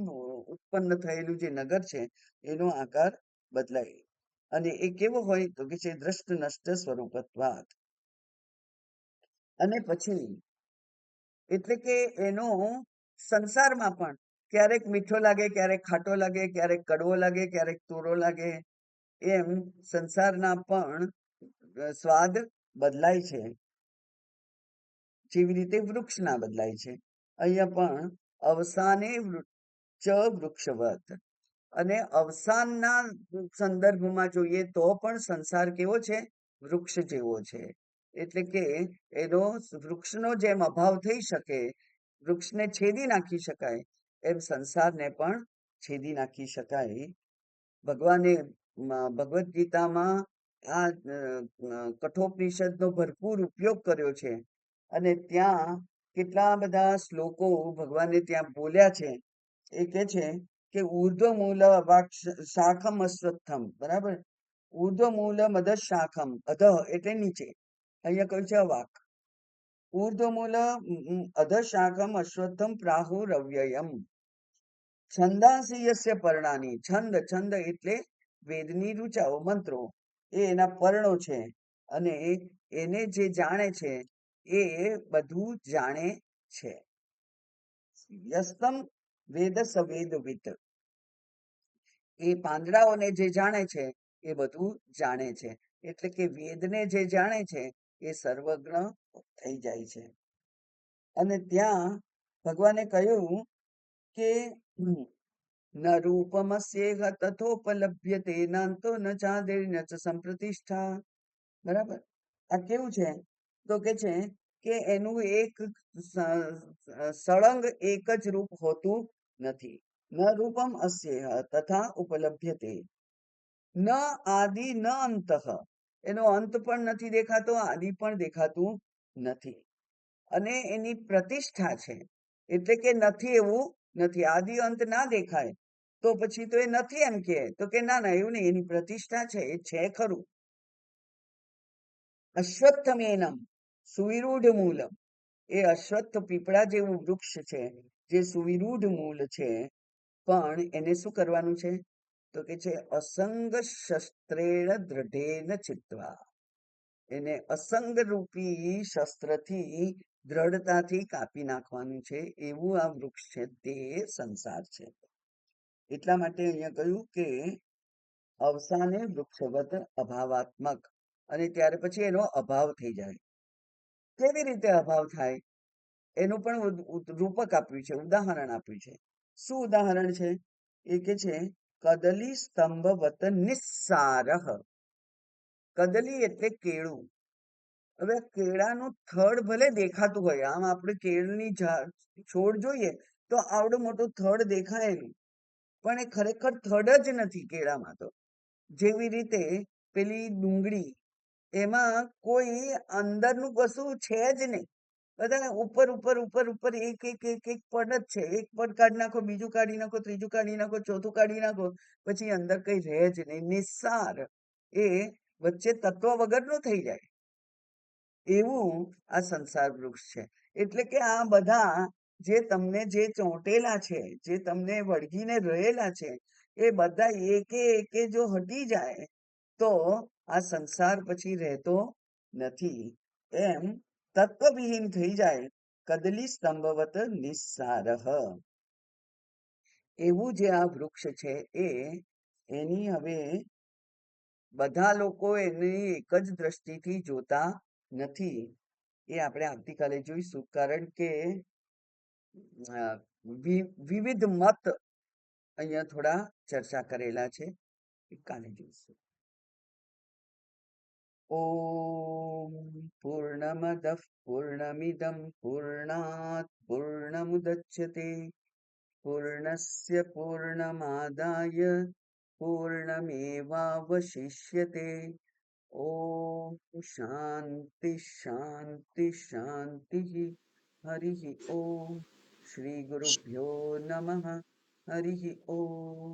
ઉત્પન્ન થયેલું જે નગર છે, એનો આકાર બદલાય. અને એ કેવો હોય? તો કે છે દ્રષ્ટ નષ્ટ સ્વરૂપત્વાદ. અને પછી એટલે કે એનો સંસારમાં પણ ક્યારેક મીઠો લાગે, ક્યારેક ખાટો લાગે, ક્યારેક કડવો લાગે, ક્યારેક તુરો લાગે. એમ સંસારના પણ સ્વાદ બદલાય છે, જેવી રીતે વૃક્ષના બદલાય છે. અહીંયા પણ અવસાને ચ વૃક્ષવત, અને અવસાનના સંદર્ભમાં જોઈએ તો પણ સંસાર કેવો છે? વૃક્ષ જેવો છે. એટલે કે એનો વૃક્ષનો જેમ અભાવ થઈ શકે, વૃક્ષને છેદી નાખી શકાય, એમ સંસારને પણ છેદી નાખી શકાય. ભગવાને ભગવદ્ ગીતામાં આ કઠોપનિષદનો ભરપૂર ઉપયોગ કર્યો છે, અને ત્યાં કેટલા બધા શ્લોકો ભગવાને ત્યાં બોલ્યા છે. એ કે છે કે ઉર્ધ્વ મૂલ શાખમ અશ્વત્થમ, બરાબર? ઉર્ધ્વ મૂલ મદ શાખમ, અધ એટલે નીચે, અહીંયા કહ્યું છે અવાક. ઉર્ધ્વ મૂલ અધ શાખમ અશ્વત્થમ પ્રાહુરવ્યયમ છંદાંસી યસ્ય પર્ણાની. છંદ, છંદ એટલે વેદની ઋચાઓ, મંત્રો, એ એના પર્ણો છે, અને એને જે જાણે છે એ બધું જાણે છે. યસ્તમ વેદ સવેદવિત, એ પાંદડાઓને જે જાણે છે એ બધું જાણે છે. એટલે કે વેદને જે જાણે છે એ સર્વજ્ઞ થઈ જાય છે. અને ત્યાં ભગવાને કહ્યું કે ન રૂપમસ્યેહ તથોપલભ્યતે નાંતો ન ચાંદેર ન ચ સંપ્રતિષ્ઠા. બરાબર? આ કેવું છે? તો કે છે કે એનું એક સળંગ એક જ રૂપ હોતું નથી. ન રૂપમ અસ્યેહ તથા ઉપલભ્યતે, ન આદિ ન અંતઃ, એનો અંત પણ નથી દેખાતો, આદિ પણ દેખાતું નથી. અને એની પ્રતિષ્ઠા છે, એટલે કે નથી એવું નથી. આદિ અંત ના દેખાય તો પછી તો એ નથી એમ કે, તો કે ના ના એવું નહીં, એની પ્રતિષ્ઠા છે, એ છે ખરું. અશ્વત્થમેનમ સુવિરૂઢ મૂલમ, એ અશ્વત્થ પીપળા જેવું વૃક્ષ છે, જે સુવિરૂઢ મૂલ છે. પણ એને શું કરવાનું છે? તો કે છે અસંગ શસ્ત્રેણ દ્રઢેન ચિત્વા, એને અસંગ રૂપી શસ્ત્રથી દ્રઢતાથી કાપી નાખવાનું છે. એવું આ વૃક્ષ છે, તે સંસાર છે. એટલા માટે અહીંયા કહ્યું કે અવસાને વૃક્ષવત અભાવાત્મક, અને ત્યારે પછી એનો અભાવ થઈ જાય. કેવી રીતે અભાવ થાય એનું પણ રૂપક આપ્યું છે, ઉદાહરણ આપ્યું છે. શું ઉદાહરણ છે? એ કે છે કદલી સ્તંભવત નિસ્સારહ. કદલી એટલે કેળું. હવે કેળાનું થડ ભલે દેખાતું હોય, આમ આપણે કેળની છોડ જોઈએ તો આવડું મોટું થડ દેખાયેલું, પણ એ ખરેખર થડ જ નથી કેળામાં તો. જેવી રીતે પેલી ડુંગળી, એમાં કોઈ અંદરનું કશું છે જ નહીં, બધા ઉપર ઉપર ઉપર ઉપર એક એક એક એક પડ જ છે. એક પડ કાઢી નાખો, બીજું કાઢી નાખો, ત્રીજું કાઢી નાખો, ચોથું કાઢી નાખો, પછી અંદર કઈ રહે જ નહીં, નિસ્સાર. એ વચ્ચે તત્વ વગરનું થઈ જાય. એવું આ સંસાર વૃક્ષ છે. એટલે કે આ બધા જે તમને જે ચોંટેલા છે, જે તમને વળગીને રહેલા છે, એ બધા એકે એકે જો હટી જાય તો આ સંસાર પછી રહેતો નથી. એમ તત્વવિહીન થઈ જાય. કદલી સ્તંભવત નિસ્સારહ. એવું જે આ વૃક્ષ છે એ એની હવે બધા લોકો એની એક જ દ્રષ્ટિથી જોતા નથી. એ આપણે આવતીકાલે જોઈશું, કારણ કે વિવિધ મત અહીંયા થોડા ચર્ચા કરેલા છે, કાલે જોઈશું. ઓમ પૂર્ણમદ પૂર્ણમિદમ પૂર્ણાત પૂર્ણમુદચ્યતે પૂર્ણસ્ય પૂર્ણમાદાય પૂર્ણમેવાવશિષ્યતે. ઓમ શાંતિ શાંતિ શાંતિ. હરિ ઓમ. શ્રી ગુરુભ્યો નમઃ. હરિ ઓમ.